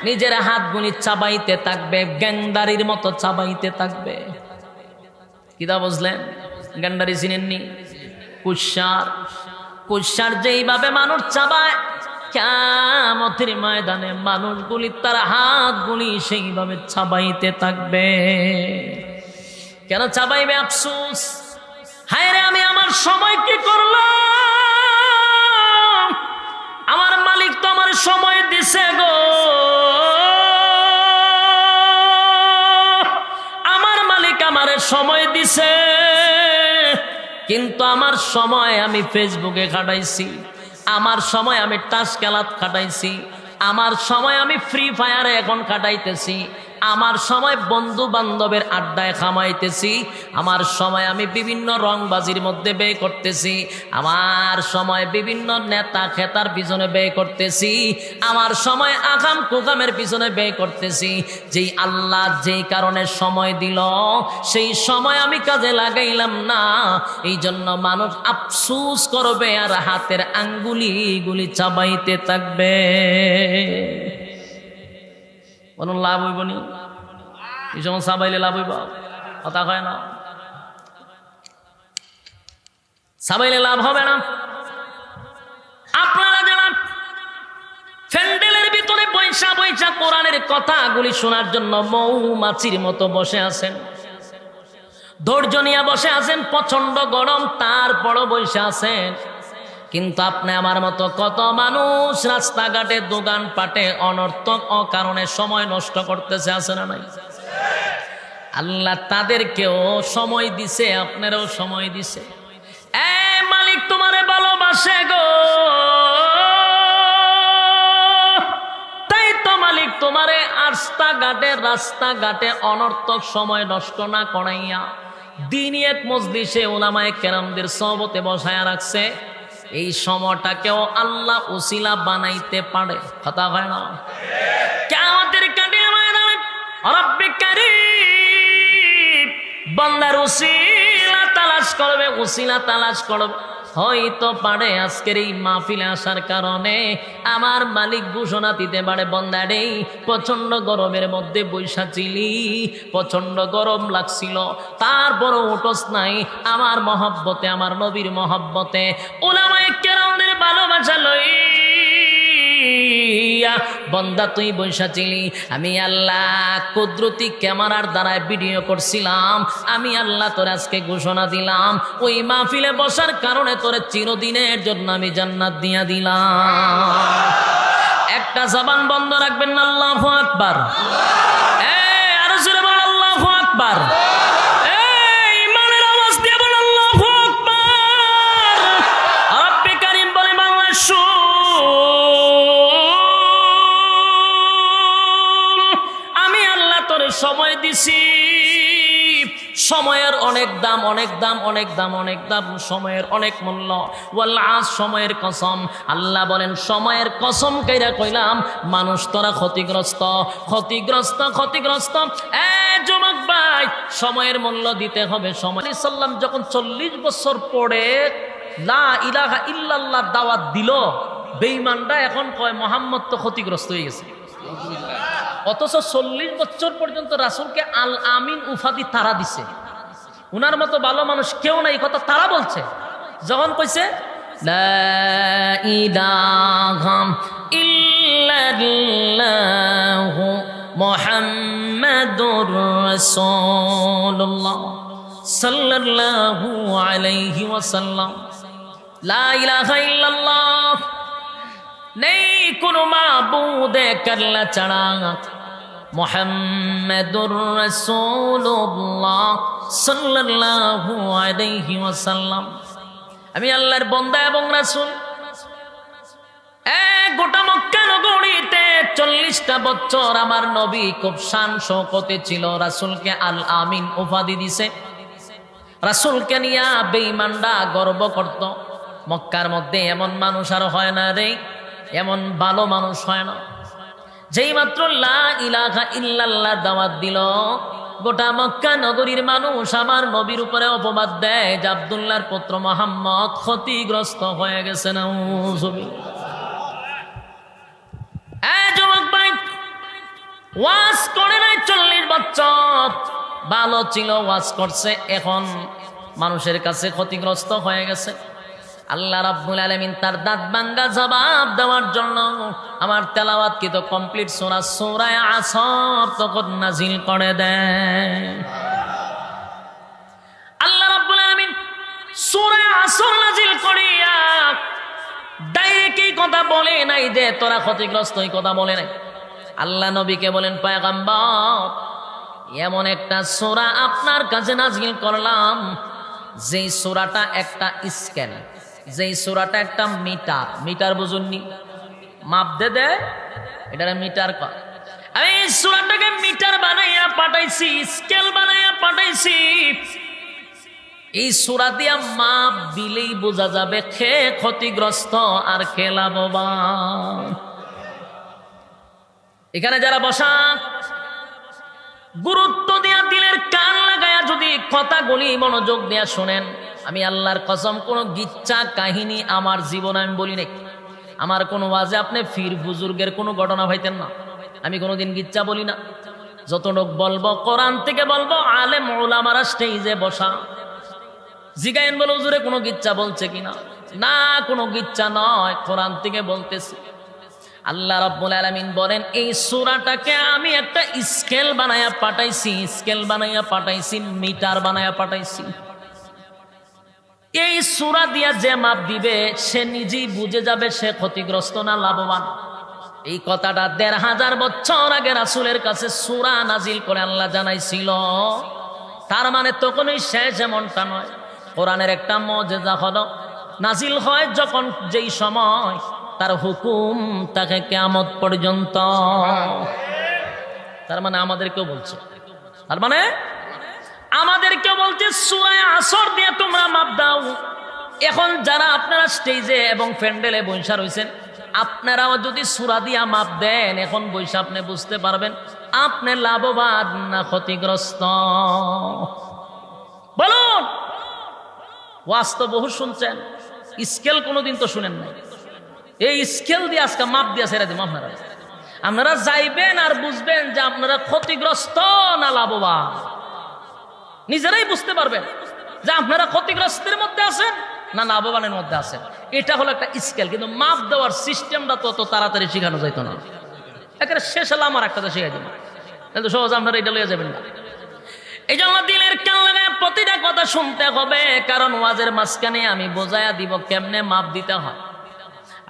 নিজের হাতগুলি চাবাইতে থাকবে, গ্যান্ডারির মতো চাবাইতে থাকবে। কিদা বুঝলেন? গ্যান্ডারি চিনেননি? কুৎসার। কুৎসার যেইভাবে মানুষ চাবায়, কিয়ামতের ময়দানে মানুষগুলি তার হাতগুলি সেইভাবে চাবাইতে থাকবে। কেন চাবাইবে? আফসোস, হায় রে আমি আমার সময় কি করলাম, আমার মালিক তো আমার সময় দিছে গো, আমার মালিক আমারে সময় দিছে, কিন্তু আমার সময় আমি ফেসবুকে কাটাইছি, আমার সময় আমি টাস খেলাত কাটাইছি, আমার সময় আমি ফ্রি ফায়ারে এখন কাটাইতেছি, আমার সময় বন্ধু বান্ধবের আড্ডায় খামাইতেছি, আমার সময় আমি বিভিন্ন রংবাজির মধ্যে ব্যয় করতেছি, আমার সময় বিভিন্ন নেতা খেতার পিছনে ব্যয় করতেছি, আমার সময় আকাম কুকামের পিছনে ব্যয় করতেছি। যেই আল্লাহ যেই কারণে সময় দিল, সেই সময় আমি কাজে লাগাইলাম না, এই জন্য মানুষ আফসোস করবে আর হাতের আঙ্গুলিগুলি চাবাইতে থাকবে। কোনো লাভ হইব নি? এই সময় সাবাইলে লাভ হইব? কথা হয় না, সাবাইলে লাভ হবে না। আপনারা যারা প্যান্ডেলের ভিতরে বৈশা বৈশা কোরআনের কথাগুলি শোনার জন্য মৌমাছির মতো বসে আছেন, ধৈর্য নিয়ে বসে আছেন, প্রচন্ড গরম তারপরও বসে আছেন, কিন্তু আপনি আমার মতো কত মানুষ রাস্তাঘাটে দোকান পাটে অনর্থক অকারণে সময় নষ্ট করতেছে, আছে না নাই? আল্লাহ তাদেরকেও সময় দিছে, আপনারও সময় দিছে। মালিক তোমারে ভালোবাসে গো, তাই তো মালিক তোমারে রাস্তাঘাটে অনর্থক সময় নষ্ট না করাইয়া দিনই এক মজলিসে উলামায়ে কেরামদের সহবতে বসায়া রাখছে। এই সময়টাকেও আল্লাহ উসিলা বানাইতে পারে, কথা হয় না? কিয়ামতের কাঠিন ময়দানে রব্বে কারীম বান্দার উসিলা তালাশ করবে, উসিলা তালাশ করবে। হয়তো পারে আজকের এই মাহফিলে আসার কারণে আমার মালিক ঘোষণা দিতে পারে, বান্দারে প্রচন্ড গরমের মধ্যে বৈশা ছিলি, প্রচন্ড গরম লাগছিল, তারপরও উঠোস নাই আমার মহব্বতে, আমার নবীর মহব্বতে, উলামায়ে কেরামদের ভালোবাসা লইয়া বন্দা তুই বৈশা ছিলি। আমি আল্লাহ কুদরতি ক্যামেরার দ্বারায় ভিডিও করছিলাম, আমি আল্লাহ তোর আজকে ঘোষণা দিলাম, ওই মাহফিলে বসার কারণে তোরে চিরদিনের জন্য আমি জান্নাত দিয়া দিলাম। একটা জবান বন্ধ রাখবেন না, আল্লাহু আকবার। আরো জোরে বল আল্লাহু আকবার। ইমানের আওয়াজ দিয়ে বল আল্লাহু আকবার। রব্বে কারীম বলে বাংলাদেশ সময় দিছি, সময়ের অনেক দাম, অনেক দাম, অনেক দাম, অনেক দাম, সময়ের অনেক মূল্য। ওয়াল আস, সময়ের কসম। আল্লাহ বলেন সময়ের কসম কইরা কইলাম, মানুষ তোরা ক্ষতিগ্রস্ত, ক্ষতিগ্রস্ত, ক্ষতিগ্রস্ত। যুবক ভাই, সময়ের মূল্য দিতে হবে। সময় সাল্লাম যখন 40 বছর পরে লা ইলাহা ইল্লাল্লাহ দাওয়াত দিল, বেঈমানরা এখন কয় মুহাম্মদ তো ক্ষতিগ্রস্ত হয়ে গেছে। অথচ 40 বছর পর্যন্ত রাসূলকে আল আমিন উপাধি তারা দিছে। উনার মতো ভালো মানুষ কেউ নাই, কথা তারা বলছে। যখন কইছে লা ইলাহা ইল্লাল্লাহু মুহাম্মাদুর রাসূলুল্লাহ সাল্লাল্লাহু আলাইহি ওয়াসাল্লাম, লা ইলাহা ইল্লাল্লাহ, নেই কোনো মাবুদে কাল্লা ছাড়া, মুহাম্মাদুর রাসূলুল্লাহ সাল্লাল্লাহু আলাইহি ওয়াসাল্লাম। আমি আল্লাহর বান্দা এবং রাসূল। গোটা মক্কা নগরীতে 40টা বছর আমার নবী খুব শান শওকতে ছিল, রাসূলকে আল আমিন উপাধি দিছে। রাসূলকে নিয়ে বেঈমানরা গর্ব করত। মক্কার মধ্যে এমন মানুষ আর হয় না রে, এমন ভালো মানুষ হয় না। যেই মাত্র লা ইলাহা ইল্লাল্লাহ দাওয়াত দিল, গোটা মক্কা নগরীর মানুষ আমার নবীর উপরে অপবাদ দেয় যে আব্দুল্লাহর পুত্র মুহাম্মদ ক্ষতিগ্রস্ত হয়ে গেছে। নাউজুবিল্লাহ। যুবক ভাই, ওয়াজ করে নাই 40 বছর, ভালো ছিল, ওয়াজ করছে, এখন মানুষের কাছে ক্ষতিগ্রস্ত হয়ে গেছে। আল্লাহ রাব্বুল আলামিন তার দাঁত ভাঙ্গা জবাব দেওয়ার জন্য আমার তেলাওয়াত কি তো কমপ্লিট সূরা আসর তখন নাজিল করে দেয়। আল্লাহ রাব্বুল আলামিন সূরা আসর নাজিল করিয়া ডাইরেক্ট এই কথা বলে নাই যে তোরা ক্ষতিগ্রস্ত, এই কথা বলে নাই। আল্লাহ নবীকে বলেন, পয়গম্বর এমন একটা সূরা আপনার কাছে নাজিল করলাম যেই সূরাটা একটা স্কেল, যেই সূরাটা একটা মিটার বুঝুননি, মাপ দে এটা মিটার কর। আমি এই সূরাটাকে মিটার বানাইয়া পাঠাইছি, স্কেল বানাইয়া পাঠাইছি। এই সূরা দিয়া মাপ দিলেই বোঝা যাবে কে ক্ষতিগ্রস্ত আর কে লাভবান। এখানে যারা বসা গুরুত্ব দিয়া দিলের কান লাগায়া যদি কথাগুলি মনোযোগ দিয়া শোনেন, আমি আল্লাহর কসম কোন গিচ্ছা কাহিনী আমার জীবনে আমি বলি নাই। আমার কোনো ওয়াজে আপনি ফির বুজুর্গের কোনো ঘটনা পাইতেন না। আমি কোনোদিন গিচ্ছা বলি না। যতটুক বলবো কোরআন থেকে বলবো। আলেম ওলামারা স্টেজে বসা জিগায়েন বলে হুজুরে কোনো গিচ্ছা বলছে কিনা, না কোনো গিচ্ছা নয়, কোরআন থেকে বলতেছি। আল্লাহ রাব্বুল আলামিন বলেন এই সূরাটাকে আমি একটা স্কেল বানায়া পাঠাইছি, স্কেল বানায়া পাঠাইছি, মিটার বানায়া পাঠাইছি। এই সূরা দিয়া যে মাপ দিবে সে নিজেই বুঝে যাবে সে ক্ষতিগ্রস্ত না লাভবান। এই কথাটা ১৫০০ বছর আগে রাসূলের কাছে সূরা নাজিল করে আল্লাহ জানাইছিল। তার মানে তখনই শেষ এমনটা নয়। কোরআনের একটা মুজিজা হলো নাজিল হয় যখন, যেই সময় তার হুকুম তাকে কিয়ামত পর্যন্ত। তার মানে আমাদেরকেও বলছে, তার মানে আমাদেরকেও বলছে সূরা আসর দিয়ে তোমরা মাপ দাও। এখন যারা আপনারা স্টেজে এবং প্যান্ডেলে বৈশা রয়েছেন, আপনারাও যদি সূরা দিয়া মাপ দেন, এখন বৈশা আপনি বুঝতে পারবেন আপনি লাভবান না ক্ষতিগ্রস্ত। বলুন, ওয়াজ তো বহু শুনছেন, স্কেল কোনোদিন তো শুনেন নাই। এই স্কেল দিয়ে আজকে মাপ দিয়া ছেড়ে দিব। আপনারা যাইবেন আর বুঝবেন যে আপনারা ক্ষতিগ্রস্ত না লাভবান। নিজেরাই বুঝতে পারবেন যে আপনারা ক্ষতিগ্রস্তের মধ্যে আছেন না লাভবানের মধ্যে আছেন। এটা হলো একটা স্কেল, কিন্তু মাপ দেওয়ার সিস্টেমটা তত তাড়াতাড়ি শেখানো যাইতো না। একেবারে শেষ হলে আমার একটা শিখাই দিব, কিন্তু সহজ আপনারা এটা লইয়া যাবেন না। এই জন্য দিলের কান লাগায় প্রতিটা কথা শুনতে হবে, কারণ ওয়াজের মাঝখানে আমি বোঝায়া দিব কেমনে মাপ দিতে হয়।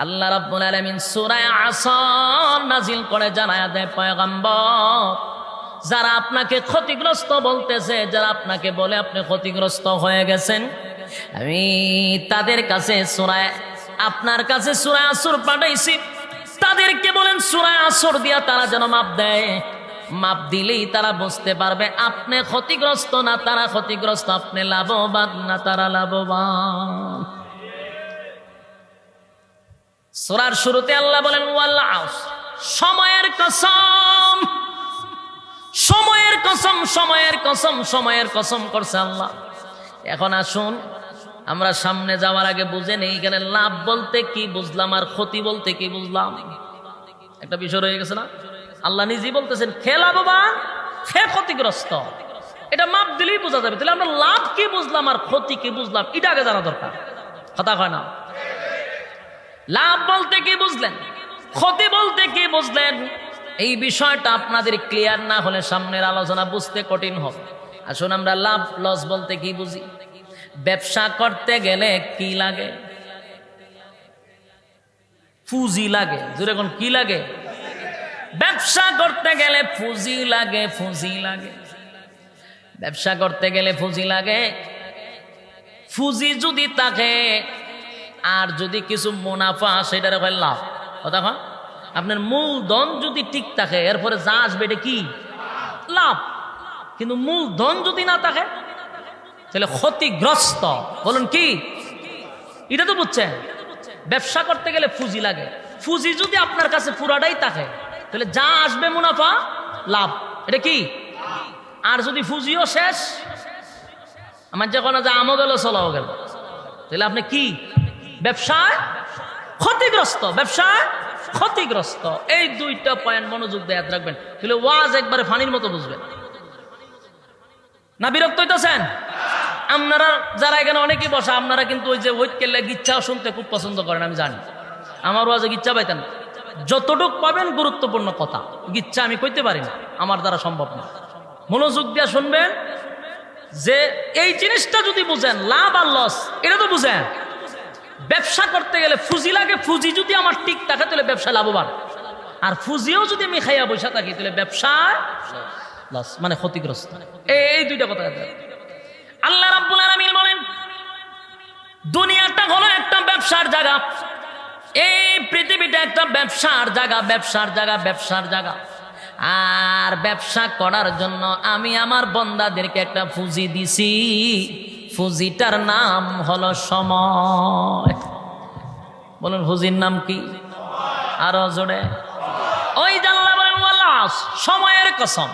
আল্লাহ রাব্বুল আলামিন সূরা আসর নাজিল করে জানায়া দেয়, পয়গম্বর যারা আপনাকে ক্ষতিগ্রস্ত বলতেছে, যারা আপনাকে বলে আপনি ক্ষতিগ্রস্ত হয়ে গেছেন, আমি তাদের কাছে আপনার কাছে সূরা আসর পাঠাইছি। তাদেরকে বলেন সূরা আসর দিয়া তারা যেন মাপ দেয়। মাপ দিলেই তারা বুঝতে পারবে আপনি ক্ষতিগ্রস্ত না তারা ক্ষতিগ্রস্ত, আপনি লাভবান না তারা লাভবান। সূরার শুরুতে আল্লাহ বলেন ওয়াল আসর, সময়ের কসম, সময়ের কসম, সময়ের কসম, সময়ের কসম করছে আল্লাহ। এখন আসুন আমরা সামনে যাওয়ার আগে বুঝে নেই এখানে লাভ বলতে কি বুঝলাম আর ক্ষতি বলতে কি বুঝলাম। একটা বিষয় রয়ে গেছে না? আল্লাহ নিজেই বলতেছেন খে লাভবান খে ক্ষতিগ্রস্ত, এটা মাপ দিলেই বোঝা যাবে। তাহলে আমরা লাভ কি বুঝলাম আর ক্ষতি কি বুঝলাম এটা আগে জানা দরকার। কথা হয় না? লাভ বলতে কি বুঝলেন, ক্ষতি বলতে কি বুঝলেন, এই বিষয়টা আপনাদের ক্লিয়ার না হলে সামনের আলোচনা বুঝতে কঠিন হবে। আসুন আমরা লাভ লস বলতে কি বুঝি। ব্যবসা করতে গেলে কি লাগে? পুঁজি লাগে। জোরে কোন কি লাগে? ব্যবসা করতে গেলে পুঁজি লাগে, পুঁজি লাগে। ব্যবসা করতে গেলে পুঁজি লাগে। পুঁজি যদি থাকে আর যদি কিছু মুনাফা সেটার হয় লাভ। কথা হয়? আপনার মূলধন যদি ঠিক থাকে এরপরে যা আসবে এটা কি লাভ। কিন্তু মূলধন যদি না থাকে তাহলে ক্ষতিগ্রস্ত। বলুন কি? এটা তো বুঝছেন। ব্যবসা করতে গেলে পুঁজি লাগে। পুঁজি যদি আপনার কাছে পুরাটাই থাকে তাহলে যা আসবে মুনাফা লাভ, এটা কি। আর যদি পুঁজিও শেষ, আমার যখন যা আমও গেল চলাও গেল, তাহলে আপনি কি ব্যবসায় ক্ষতিগ্রস্ত, ব্যবসায় ক্ষতিগ্রস্ত। এই দুইটা পয়েন্ট মনোযোগ দিয়ে ইয়াদ রাখবেন, তাহলে ওয়াজ একবারে ফানির মতো বুঝবেন। না বিরক্ত হইতেছেন? আপনারা যারা এখানে অনেকেই বসা, আপনারা কিন্তু ওই যে ওয়েট কেলে গিচ্ছা শুনতে খুব পছন্দ করেন, আমি জানি। আমার ওয়াজে গিচ্ছা পাইতেন, যতটুক পাবেন গুরুত্বপূর্ণ কথা, গিচ্ছা আমি কইতে পারি না, আমার দ্বারা সম্ভব না। মনোযোগ দিয়ে শুনবেন, যে এই জিনিসটা যদি বুঝেন লাভ আর লস এটা তো বুঝেন। ব্যবসা করতে গেলে ফুজি লাগে, ফুজি যদি আমার ঠিক থাকে তাহলে ব্যবসা লাভবান, আর ফুজিও যদি আমি খাইয়া বসে থাকি তাহলে ব্যবসায় লস, মানে ক্ষতিগ্রস্ত। এই দুইটা কথা। আল্লাহ রাব্বুল আলামিন বলেন দুনিয়াটা হলো একটা ব্যবসার জায়গা, এই পৃথিবীটা একটা ব্যবসার জায়গা, ব্যবসার জায়গা, ব্যবসার জায়গা। আর ব্যবসা করার জন্য আমি আমার বন্দাদেরকে একটা পুঁজি দিছি, পুঁজিটার নাম হলো সময়। বলুন পুঁজির নাম কি? আরো জোরে। ওই জানলা বলেন ওয়াল্লাহ, সময়ের কসম।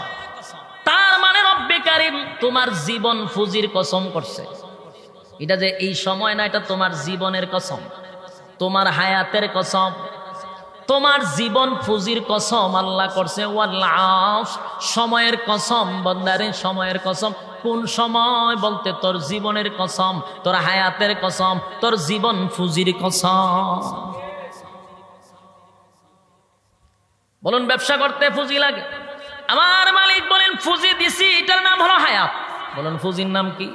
তার মানে রব্বে কারীম তোমার জীবন পুঁজির কসম করছে। এটা যে এই সময় না, এটা তোমার জীবনের কসম, তোমার হায়াতের কসম, তোমার জীবন পুঁজির কসম আল্লাহ করছে। ওয়াল্লাহ, সময়ের কসম বন্দারে, সময়ের কসম। কোন সময় বলতে তোর জীবনের কসম, তোর হায়াতের কসম, তোর জীবন পুঁজির কসম। বলুন ব্যবসা করতে পুঁজি লাগে, আমার মালিক বলেন পুঁজি দিছি, এটার নাম হলো হায়াত। বলুন পুঁজির নাম কি?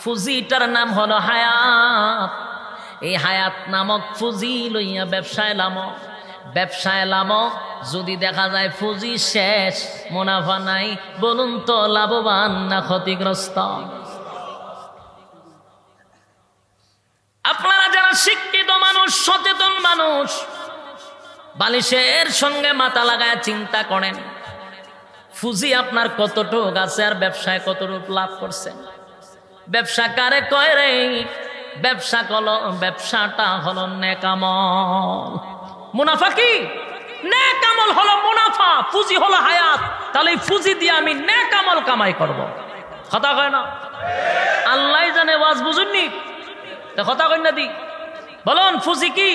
পুঁজিটার নাম হলো হায়াত। এই হায়াত নামক পুঁজি লইয়া ব্যবসায় লামো, ব্যবসায় লামো। যদি দেখা যায় পুঁজি শেষ, মুনাফা নাই, বলুন তো লাভবান না ক্ষতিগ্রস্ত? আপনারা যারা শিক্ষিত মানুষ, সচেতন মানুষ, বালিশের সঙ্গে মাথা লাগায় চিন্তা করেন, পুঁজি আপনার কতটুক আছে আর ব্যবসায় কতটুক লাভ করছেন। ব্যবসা কারে কয় রে? ব্যবসাটা হলো নেকামল। মুনাফা কি? নেকামল হলো মুনাফা, পুঁজি হলো হায়াত। তাহলে এই পুঁজি দিয়ে আমি নেকামল কামাই করব। কথা কয় না? আল্লাহ জানে, ওয়াজ বুঝুননি তো কথা কয় না দি। বলুন পুঁজি কি?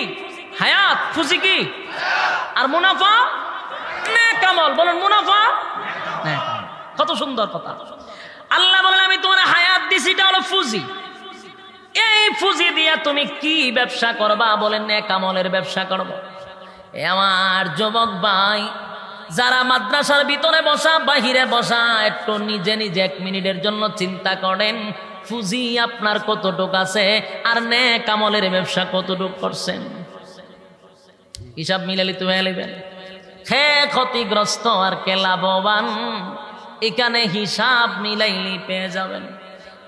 হায়াত। পুঁজি কি? আর মুনাফা নেকামল। বলুন মুনাফা নেকামল। কত সুন্দর কথা। আল্লাহ বলেন আমি তোমার হায়াত দিছি, এটা হলো পুঁজি। এই পুঁজি দিয়া তুমি কি ব্যবসা করবা? বলেন নেকামলের ব্যবসা করব। আমার যুবক ভাই যারা মাদ্রাসার ভিতরে বসা, বাহিরে বসা, একটু নিজে নিজে 1 মিনিটের জন্য চিন্তা করেন, পুঁজি আপনার কতটুক আছে আর নেকামলের ব্যবসা কতটুক করছেন। হিসাব মিলালি তুমি এলিবেন, হে ক্ষতিগ্রস্ত আর কে লাভবান, এখানে হিসাব মিলাইলি পেয়ে যাবেন।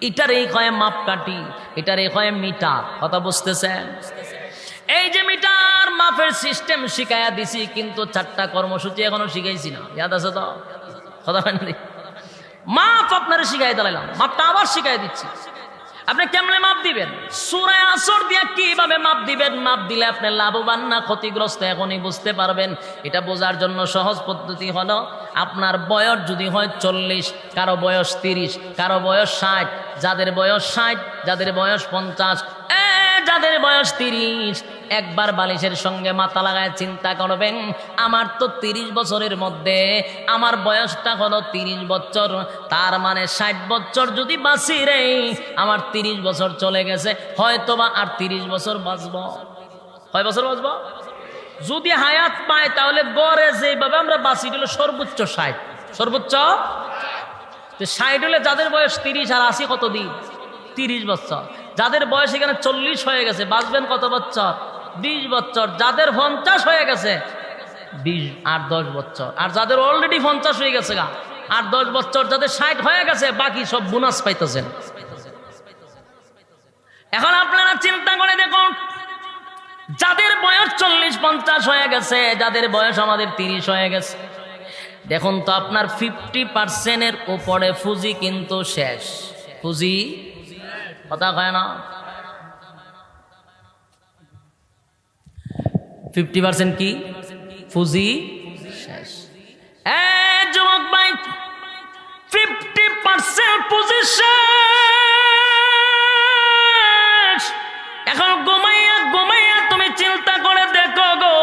এটারই কয় মাপকাঠি, এটারই কয় মিটার। কথা বুঝতেছেন? এই যে মিটার মাপের সিস্টেম শিখাইয়া দিছি, কিন্তু 4টা কর্মসূচি এখনো শিখাইছি না। ইয়াদ আছে তো? কথা হয় না? মাপ আপনারা শিখাই দিলাম, মাপটা আবার শিখাই দিচ্ছি। আপনি কেমনে মাপ দিবেন? সূরা আসর দিয়া কিভাবে মাপ দিবেন? মাপ দিলে আপনি লাভবান না ক্ষতিগ্রস্ত এখনই বুঝতে পারবেন। এটা বোঝার জন্য সহজ পদ্ধতি হলো, আপনার বয়স যদি হয় 40, কারো বয়স 30, কারো বয়স 60, যাদের বয়স 60, যাদের বয়স 50, যাদের বয়স 30, একবার বালিশের সঙ্গে মাথা লাগায় চিন্তা করবেন, আমার তো 30 বছরের মধ্যে আমার বয়সটা হলো 30 বছর, তার মানে 60 বছর যদি বাঁচি রে, আমার 30 বছর চলে গেছে, হয়তোবা আর 30 বছর বাঁচব। কয় বছর বাঁচব? যদি হায়াত পায় তাহলে গড়ে যেভাবে আমরা বাঁচি হলো সর্বোচ্চ 60, সর্বোচ্চ 60 হলে যাদের বয়স 30 আর 80 কত দিন? 30 বছর। যাদের বয়স এখানে 40 হয়ে গেছে বাঁচবেন কত বছর? 20 বছর। যাদের 50 হয়ে গেছে 20 আর 10 বছর। আর যাদের অলরেডি 50 হয়ে গেছে গা আর 10 বছর। যাদের 60 হয়ে গেছে বাকি সব বোনাস পাইতেছেন। এখন আপনারা চিন্তা করে দেখুন, যাদের বয়স 40-50 হয়ে গেছে, যাদের বয়স আমাদের 30 হয়ে গেছে, দেখুন তো আপনার 50%-এর উপরে পুঁজি কিন্তু শেষ। পুঁজি কথা কয় না? 50% কি? পুঁজি শেষ। যুবক ভাই, 50% পুঁজি শেষ। এখন ঘুমাইয়া ঘুমাইয়া তুমি চিন্তা করে দেখো গো,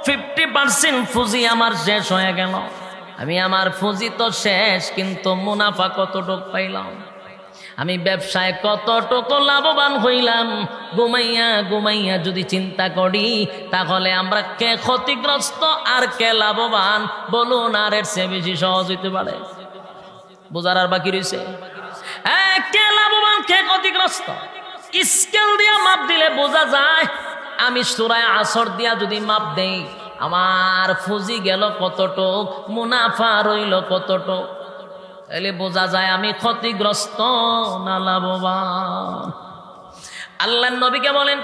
50% পুঁজি আমার শেষ হয়ে গেল। আমি আমার পুঁজি তো শেষ, কিন্তু মুনাফা কতটুক পাইলাম, আমি ব্যবসায় কতটুকু লাভবান হইলাম, ঘুমাইয়া ঘুমাইয়া যদি চিন্তা করি, তাহলে আমরা কে ক্ষতিগ্রস্ত আর কে লাভবান বলুন? আর এর চেয়ে বেশি সহজ হইতে পারে? বোঝার আর বাকি রয়েছে? কে লাভবান কে ক্ষতিগ্রস্ত স্কেল দিয়া মাপ দিলে বোঝা যায়। আমি সূরা আসর দিয়া যদি মাপ দেই, আমার পুঁজি গেল কতটুক, মুনাফা রইল কতটুক, তাহলে বোঝা যায় আমি ক্ষতিগ্রস্ত না লাভবান। আল্লাহর নবীকে বলেন,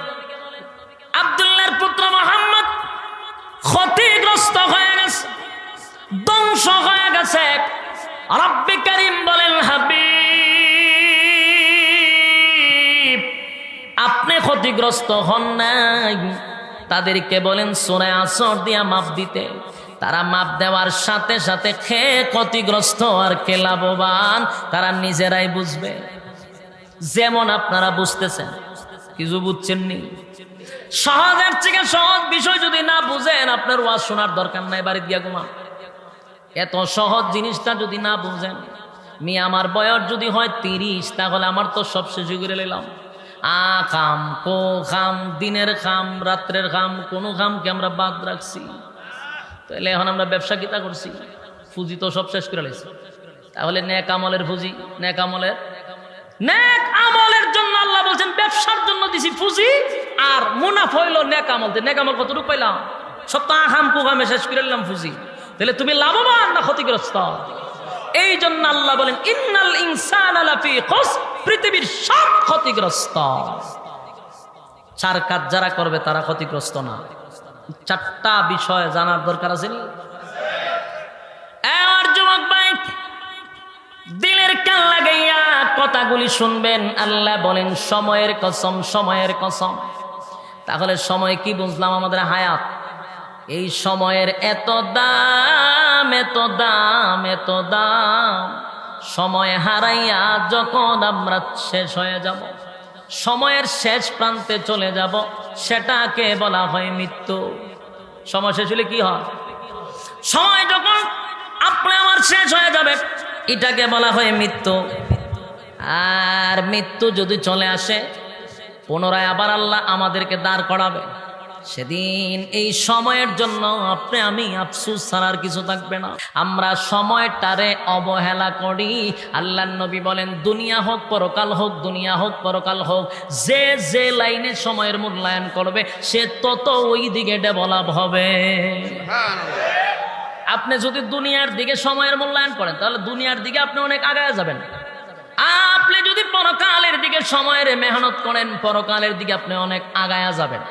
আব্দুল্লাহর পুত্র মুহাম্মদ ক্ষতিগ্রস্ত হয়ে গেছে, ধ্বংস হয়ে গেছে। রব্বে কারীম বলেন, হাবিব আপনি ক্ষতিগ্রস্ত হন নাই। তাদেরকে বলেন সূরা আসর দিয়া মাপ দিতে। তারা মাপ দেওয়ার সাথে সাথে কে ক্ষতিগ্রস্ত আর কে লাভবান তারা নিজেরাই বুঝবে। যেমন আপনারা বুঝতেছেন, কিছু বুঝছেননি। সহজের থেকে সহজ বিষয় যদি না বুঝেন, আপনার ওয়াজ শোনার দরকার নাই, বাড়ি গিয়া ঘুমান। এত সহজ জিনিসটা যদি না বুঝেন, আমার বয়স যদি হয় 30, তাহলে আমার তো সব শেষ করে নিলাম। খাম কো খাম, দিনের খাম রাত্রের খাম, কোনো খামকে আমরা বাদ রাখছি। তাহলে এখন আমরা ব্যবসা কিতা করছি, পুঁজি তো সব শেষ করে লাইছি। তাহলে নেক আমলের পুঁজি, নেক আমলের জন্য আল্লাহ বলছেন ব্যবসার জন্য দিছি পুঁজি, আর মুনাফা হইল নেক আমল। নেক আমল কতটুকু পাইলাম? সব তো আখাম কুখামে শেষ করে নিলাম পুঁজি। তাহলে তুমি লাভবান না ক্ষতিগ্রস্ত? এই জন্য আল্লাহ বলেন, ইন্নাল ইনসানা লাফি খুসর, পৃথিবীর সব ক্ষতিগ্রস্ত। 4 কাজ যারা করবে তারা ক্ষতিগ্রস্ত না। 4টা বিষয় জানার দরকার আছে নি? আর যুবক ভাই, দিলের কান লাগাইয়া কথাগুলি শুনবেন। আল্লাহ বলেন সময়ের কসম, সময়ের কসম। তাহলে সময় কি বুঝলাম? আমাদের হায়াত। এই সময়ের এত দাম, এত দাম, এত দাম। সময় হারাইয়া যখন আমরা শেষ হয়ে যাব, সময়ের শেষ প্রান্তে চলে যাব, সেটাকে বলা হয় মৃত্যু। সময় শেষ হলে কি হয়? সময় যখন আপনি আমার শেষ হয়ে যাবে, এটাকে বলা হয় মৃত্যু। আর মৃত্যু যদি চলে আসে, পুনরায় আবার আল্লাহ আমাদেরকে দাঁড় করাবে। সেদিন এই সময়ের জন্য আপনি আমি আফসোস ছাড়ার কিছু থাকবে না। আমরা সময়টারে অবহেলা করি। আল্লাহর নবী বলেন, দুনিয়া হোক পরকাল হোক, দুনিয়া হোক পরকাল হোক, যে যে লাইনে সময়ের মূল্যায়ন করবে সে তত ওই দিকে ডেভেলপ হবে। আপনি যদি দুনিয়ার দিকে সময়ের মূল্যায়ন করেন, তাহলে দুনিয়ার দিকে আপনি অনেক আগায় যাবেন। আপনি যদি পরকালের দিকে সময়ের মেহনত করেন, পরকালের দিকে আপনি অনেক আগায়া যাবেন।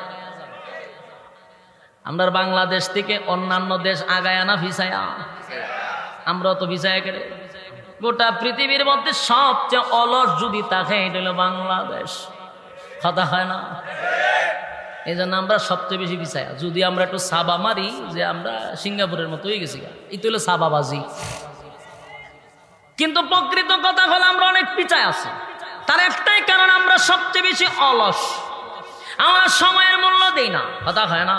আমরা বাংলাদেশ থেকে অন্যান্য দেশ আগায়া না ভিসায়া? আমরা তো ভিসায়া কেড়ে। গোটা পৃথিবীর মধ্যে সবচেয়ে অলস যদি থাকে, এটা হলো বাংলাদেশ। কথা হয় না? এই জন্য আমরা সবচেয়ে বেশি ভিসায়া। যদি আমরা একটু সাবা মারি যে আমরা সিঙ্গাপুরের মতো হয়ে গেছি, এটা হলো সাবাবাজি। কিন্তু প্রকৃত কথা হলো আমরা অনেক পিছায় আছি। তার একটাই কারণ, আমরা সবচেয়ে বেশি অলস। আমরা সময়ের মূল্য দেই না। কথা হয় না?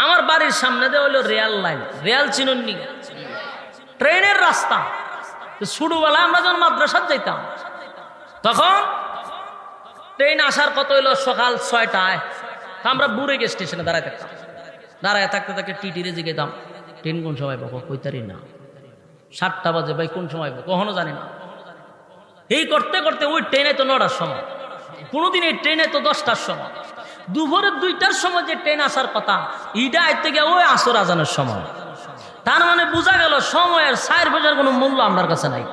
আমার বাড়ির সামনে দিয়ে হইলো রেল লাইন। রেল চিনুননি? ট্রেনের রাস্তা। ছোটবেলা আমরা যখন মাদ্রাসায় যাইতাম, তখন ট্রেন আসার কত হইলো সকাল 6টায়। আমরা বুড়েগে স্টেশনে দাঁড়ায় থাকতাম। দাঁড়ায় থাকতে থাকতে টিটিরে জিগেতাম, ট্রেন কোন সময় পাবো? কইতারি না। 7টা বাজে, ভাই কোন সময় পাবো? কখনো জানি না। এই করতে করতে ওই ট্রেনে তো 9টার সময়, কোনোদিন এই ট্রেনে তো 10টার সময়, দুপুরে 2টার সময় যে ট্রেন আসার কথা, ইডা আইতে গিয়ে ওই আসর আজানের সময়। তার মানে বোঝা গেল সময়ের 4 বছর কোনো মূল্য আমার কাছে নাই।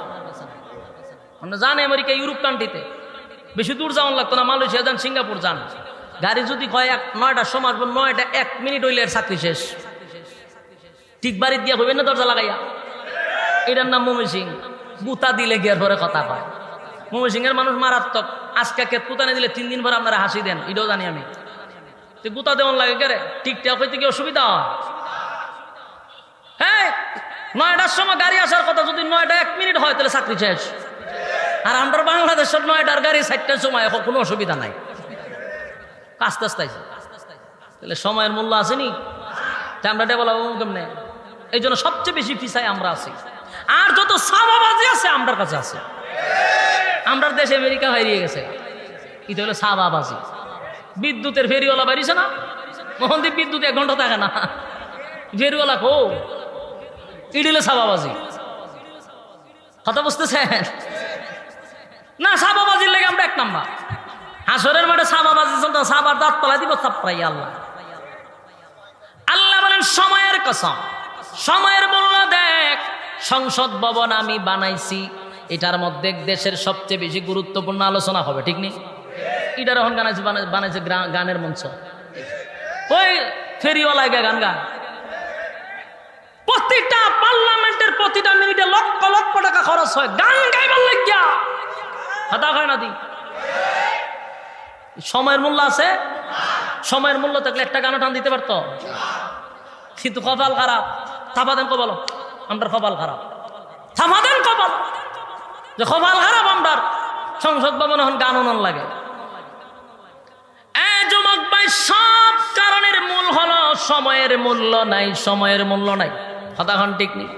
আমরা জানি আমেরিকা, ইউরোপ কান্ট্রিতে বেশি দূর যাওয়ার লাগতো না। মালয়েশিয়া যান, সিঙ্গাপুর যান, গাড়ি যদি কয় 9টার সময় আসবো, 9টা 1 মিনিট হইলে এর চাকরি শেষ। ঠিক বাড়ির দিয়া হইবেন না দরজা লাগাইয়া। এটার নাম ময়মনসিং। গুতা দিলে গিয়ার পরে কথা কয়। ময়মনসিং এর মানুষ মারাত্মক। আজকে ক্ষেত কুতানে দিলে 3 দিন পরে আপনারা হাসি দেন, এটাও জানি আমি। গুতা দেওয়ান লাগে কে রে? ঠিকঠাক হইতে কি অসুবিধা হয়? হ্যাঁ, 9টার সময় গাড়ি আসার কথা, যদি 9টা 1 মিনিট হয় তাহলে চাকরি শেষ। আর আমরা বাংলাদেশের 9টার গাড়ি 4টার সময়, কোনো অসুবিধা নাই। আস্তে আস্তে তাহলে সময়ের মূল্য আসেনি, আমরা ডেভেলপ কেমনে? এই জন্য সবচেয়ে বেশি পিছায় আমরা আছি। আর যত সাবাবাজি আছে আমরার কাছে আছে। আমরার দেশে আমেরিকা হারিয়ে গেছে, এটা হলো সাবাবাজি। বিদ্যুতের ফেরিওয়ালা বাড়িছে না, মোহনদ্বীপ বিদ্যুৎ 1 ঘন্টা থাকে না, ফেরিওয়ালা কো, ইডিলে সাবাবাজি। কথা বুঝতেছেন না? সাবাবাজির লেগে আমরা 1 নাম্বার। হাসরের মাঠে সাবাবাজি চলতে, সাবার দাঁত তলা দিব চাপড়াই আল্লাহ। আল্লাহ বলেন সময়ের কসম, সময়ের মূল্য দেখ। সংসদ ভবন আমি বানাইছি, এটার মধ্যে দেশের সবচেয়ে বেশি গুরুত্বপূর্ণ আলোচনা হবে, ঠিক নেই? এটার এখন বানাইছে গানের মঞ্চ, ওই ফেরিওয়ালায় গান গায়। প্রতিটা পার্লামেন্টের প্রতিটা মিনিটে লক্ষ লক্ষ টাকা খরচ হয় গান গাইবার লাগিয়া। হাতা খায় না দি। সময়ের মূল্য আছে? সময়ের মূল্য থাকলে একটা গানও টান দিতে পারতো, কিন্তু কপাল খারাপ। থাপাদেন কপাল, আমরা কপাল খারাপ। থাপাদেন কপাল, যে কপাল খারাপ আমরা। সংসদ ভবনে এখন গান উনন লাগে। যুবক ভাই, সব কারণের মূল হলো সময়ের মূল্য নাই, সময়ের মূল্য নাই। কথা এখন ঠিক নেই।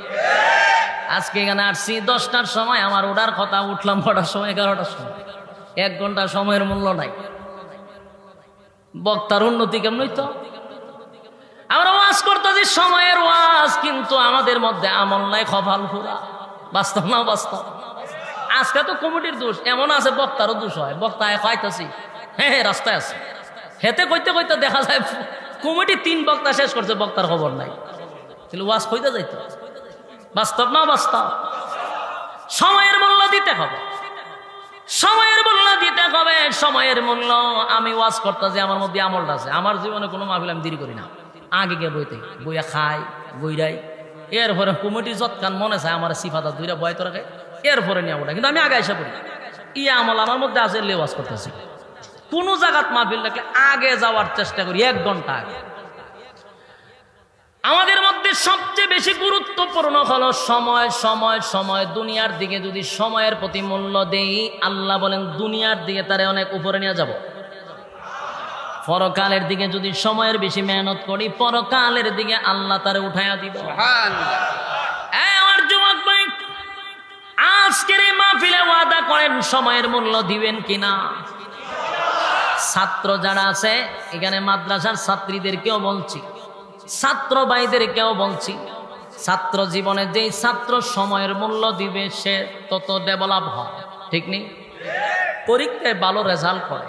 আজকে এখানে আসছি 10টার সময়, আমার ওঠার কথা, উঠলাম কটার সময়? 11টার সময়। 1 ঘন্টা সময়ের মূল্য নাই। বক্তার উন্নতি কেমন হইতো? আমরা ওয়াজ করতেছি সময়ের ওয়াজ, কিন্তু আমাদের মধ্যে আমল নাই, কপাল পোড়া। বাস্তব না বাস্তব? আজকে তো কমিটির দোষ, এমন আছে বক্তারও দোষ হয়। বক্তা খাইতেছি, হ্যাঁ রাস্তায় আছে, হেতে কইতে কইতে দেখা যায় কমিটি 3 বক্তা শেষ করছে, বক্তার খবর নাই। তাহলে ওয়াজ কইতে যাইতো। বাস্তব না বাস্তব? সময়ের মূল্য দিতে হবে, সময়ের মূল্য দিতে হবে, সময়ের মূল্য। আমি ওয়াজ করতেছি, আমার মধ্যে আমলটা আছে। আমার জীবনে কোনো মাহফিল আমি দেরি করি না, আগে গিয়ে বইয়া খাই, বইরাই। এরপরে কমিটি যৎকান মনে চায় আমার সিফাতা 2টা বয় তো রাখে, এরপরে নিয়ে ওটা। কিন্তু আমি আগে এসে পড়ি, আমল আমার মধ্যে আছে, ওয়াজ করতেছি। কোন জায়গাত মাহফিল রাখলে আগে যাওয়ার চেষ্টা করি, 1 ঘন্টা আগে। আমাদের মধ্যে সবচেয়ে বেশি গুরুত্বপূর্ণ হলো সময়, সময়, সময়। দুনিয়ার দিকে যদি সময়ের প্রতি মূল্য দেই, আল্লাহ বলেন দুনিয়ার দিকে তারে অনেক উপরে নিয়ে যাব। পরকালের দিকে যদি সময়ের বেশি মেহনত করি, পরকালের দিকে আল্লাহ তারে উঠাইয়া দিব। আমার যুবক ভাই, আজকের এই মাহফিলে ওয়াদা করেন সময়ের মূল্য দিবেন কিনা। ছাত্র যারা আছে এখানে, মাদ্রাসার ছাত্রীদেরকেও বলছি, ছাত্র ভাইদেরকেও বলছি, ছাত্র জীবনে যেই ছাত্র সময়ের মূল্য দিবে সে তত ডেভেলপ হয়, ঠিক নেই? পরীক্ষায় ভালো রেজাল্ট করে।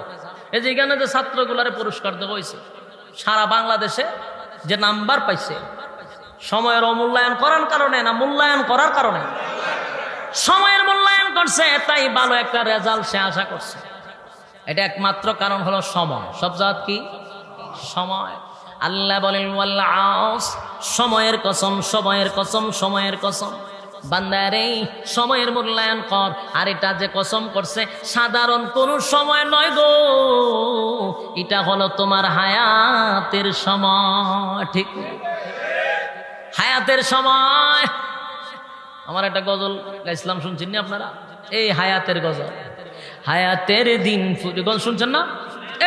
এই যে এখানে যে ছাত্রগুলারে পুরস্কার দেওয়া হয়েছে, সারা বাংলাদেশে যে নাম্বার পাইছে, সময়ের অমূল্যায়ন করার কারণে না মূল্যায়ন করার কারণে? সময়ের মূল্যায়ন করছে, তাই ভালো একটা রেজাল্ট সে আশা করছে। এটা একমাত্র কারণ হলো সময়। সব জাত কি? সময়। আল্লাহ বলেন ওয়াল আস, সময়ের কসম, সময়ের কসম, সময়ের কসম। বান্দারে সময়ের মূল্যায়ন কর। আর এটা যে কসম করছে সাধারণ কোন সময় নয় গো, এটা হলো তোমার হায়াতের সময়, ঠিক? হায়াতের সময়। আমার একটা গজল গাইছিলাম, শুনছেন না আপনারা? এই হায়াতের গজল, হায়াতের দিন গজল শুনছেন না?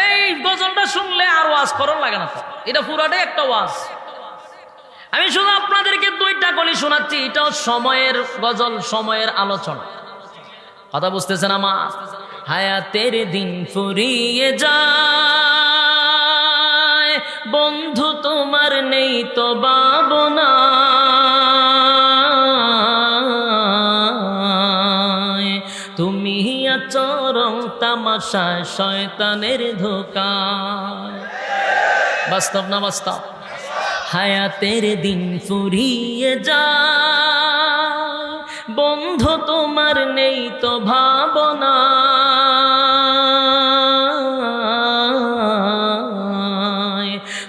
এই গজলটা শুনলে আর ওয়াজ করার লাগে না তো, এটা পুরাটাই একটা ওয়াজ। আমি শুধু আপনাদেরকে 2টা কলি শোনাচ্ছি, এটাও সময়ের গজল, সময়ের আলোচনা। কথা বুঝতেছেন আমার? হায়াতের দিন ফুরিয়ে যায়, বন্ধু তোমার নেই তো ভাবনা, তুমি আচরণ তামাশা শয়তানের ধোঁকা। বাস্তব না বাস্তব? হায়াতের দিন ফুরিয়ে যায়, বন্ধু তোমার নেই তো ভাবনা,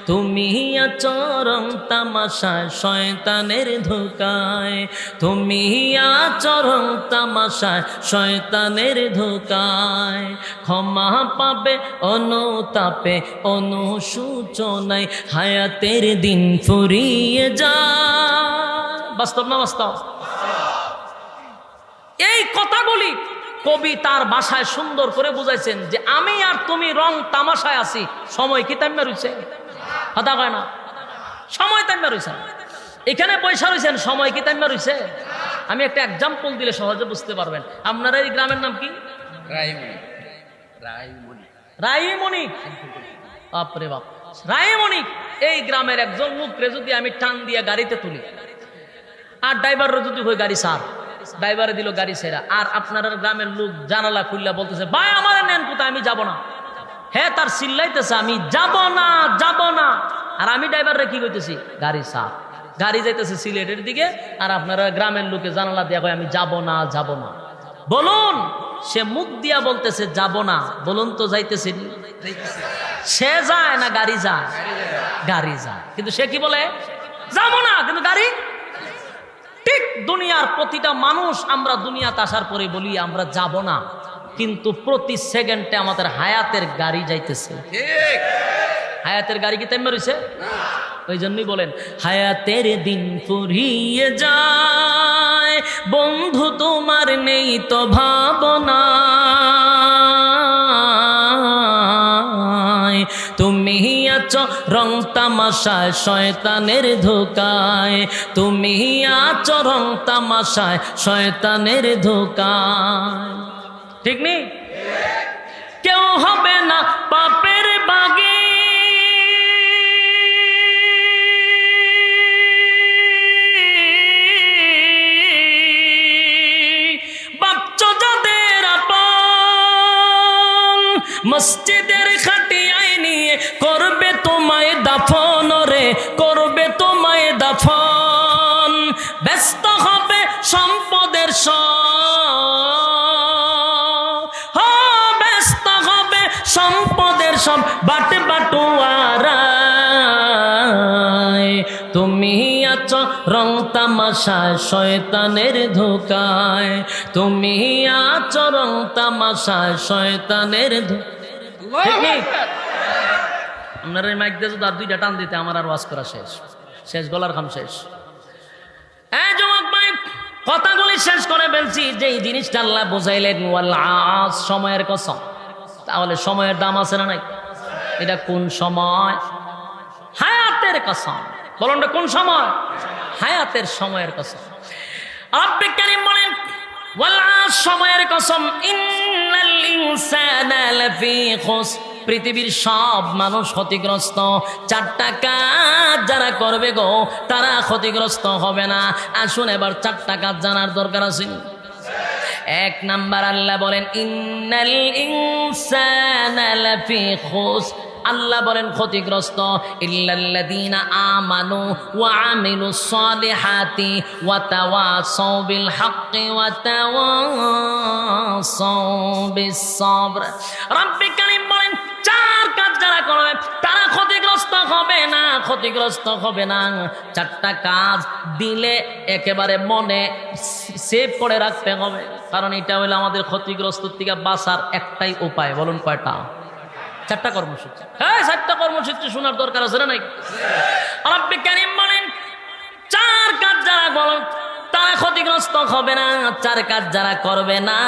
তুমি আচরণ তামাশা শয়তানের ধোঁকায়, তুমি আচরণ তামাশা শয়তানের ধোঁকায়। ক্ষমা পাবে অনুতাপে অনুসূচনায়, হায়াতের দিন ফুরিয়ে যায়। বাস্তব না বাস্তব? এই কথাগুলি কবি তার ভাষায় সুন্দর করে বুঝাইছেন যে আমি আর তুমি রং তামাশায় আছি, সময় কি তেমনি রয়েছে? কথা কয় না, সময় তাইমা রয়েছে। এখানে পয়সা রয়েছেন, সময় কি তাইমা রয়েছে? আমি একটা এক্সাম্পল দিলে সহজে বুঝতে পারবেন। আপনার এই গ্রামের নাম কি? রাইমনিক। বাপরে বাপ, রাইমনিক। এই গ্রামের একজন লোকরে যদি আমি টান দিয়ে গাড়িতে তুলি, আর ড্রাইভাররা যদি হয়ে গাড়ি সার, ড্রাইভারে দিল গাড়ি সেরা, আর আপনার গ্রামের লোক জানালা খুললা বলতেছে ভাই আমার নেন কোথায়, আমি যাব না। হ্যাঁ, তার চিল্লাইতেছে আমি যাব না, যাব না। আর আমি ড্রাইভাররা কি করতেছি, গাড়ি সার, গাড়ি যাইতেছে সিলেটের দিকে, আর আপনারা গ্রামের লোকে জানালা দিয়া কয় আমি যাব না, যাব না। বলুন, সে মুখ দিয়া বলতেছে যাব না, বলুন তো যাইতেছে? সে যায় না গাড়ি যায়? গাড়ি যায়, কিন্তু সে কি বলে যাব না, কিন্তু গাড়ি। ঠিক দুনিয়ার প্রতিটা মানুষ আমরা দুনিয়াতে আসার পরে বলি আমরা যাব না, কিন্তু প্রতি সেকেন্ডে আমাদের হায়াতের গাড়ি যাইতেছে। হায়াতের গাড়ি কি তেমন রয়েছে? ওই জন্যই বলেন হায়াতের দিন ফুরিয়ে যায়, বন্ধু তোমার নেই তো ভাবনা, তুমি আছো রং তামাশায় শয়তানের ধোকায়, তুমি আছো রং তামাশায় শয়তানের ধোকায়। ঠিক নেই? কেউ হবে না পাপের বাগে, বাচ্চা যাদের আপন মসজিদের খাটিয়ায় নিয়ে করবে তোমায় দাফন রে, করবে তোমায় দাফন। ব্যস্ত হবে সম্পদের ব্যস্ত হবে সম্পদের সব বাটে বাটুয়ারায়, তুমি আছো রং তামাশায় শয়তানের ধোকায়, তুমি আছো রং তামাশায় শয়তানের ধোকায়। আপনারা মাইক দিয়ে যদি আর দুইটা টান দিতে আমার আর ওয়াজ করা শেষ, শেষ গলার খাম শেষ। এই যুবক ভাই, কথাগুলি শেষ করে ফেলছি। যে এই জিনিসটা আল্লাহ বুঝাইলেন ওয়াল আস, সময়ের কসম। তাহলে সময়ের দাম আছে না নাই? এটা কোন সময়? হায়াতের কসম। বলুন কোন সময়? হায়াতের সময়ের কসম। রব্বুল কারীম বলেন ওয়াল আস, সময়ের কসম। ইন্নাল ইনসানা লাফি খুসর, পৃথিবীর সব মানুষ ক্ষতিগ্রস্ত। চারটা কাজ যারা করবে গো তারা ক্ষতিগ্রস্ত হবে না। আসুন এবার চারটা কাজ জানার দরকার আছে। এক নাম্বার আল্লাহ বলেন ইন্নাল ইনসানা লাফি খুসর, আল্লাহ বলেন ক্ষতিগ্রস্ত ইল্লাল্লাযীনা আমানু ওয়া আমিলুস সালিহাতি ওয়া তাওয়াসাউ বিল হাক্কি ওয়া তাওয়াসাউ বিস সাবর। রব্বুল কারীম বলেন চার কাজ যারা করবে তারা ক্ষতিগ্রস্ত হবে না, ক্ষতিগ্রস্ত হবে না। চারটা কাজ দিলে একেবারে মনে সেভ করে রাখতে হবে, কারণ এটা হলো আমাদের ক্ষতিগ্রস্ত থেকে বাঁচার একটাই উপায়। বলুন কয়টা? চারটা কর্মসূচি। হ্যাঁ, চারটা কর্মসূচি শোনার দরকার আছে না নাই? রব্বুল কারীম বলেন চার কাজ যারা বলেন তারা ক্ষতিগ্রস্ত হবে না, চার কাজ যারা করবে না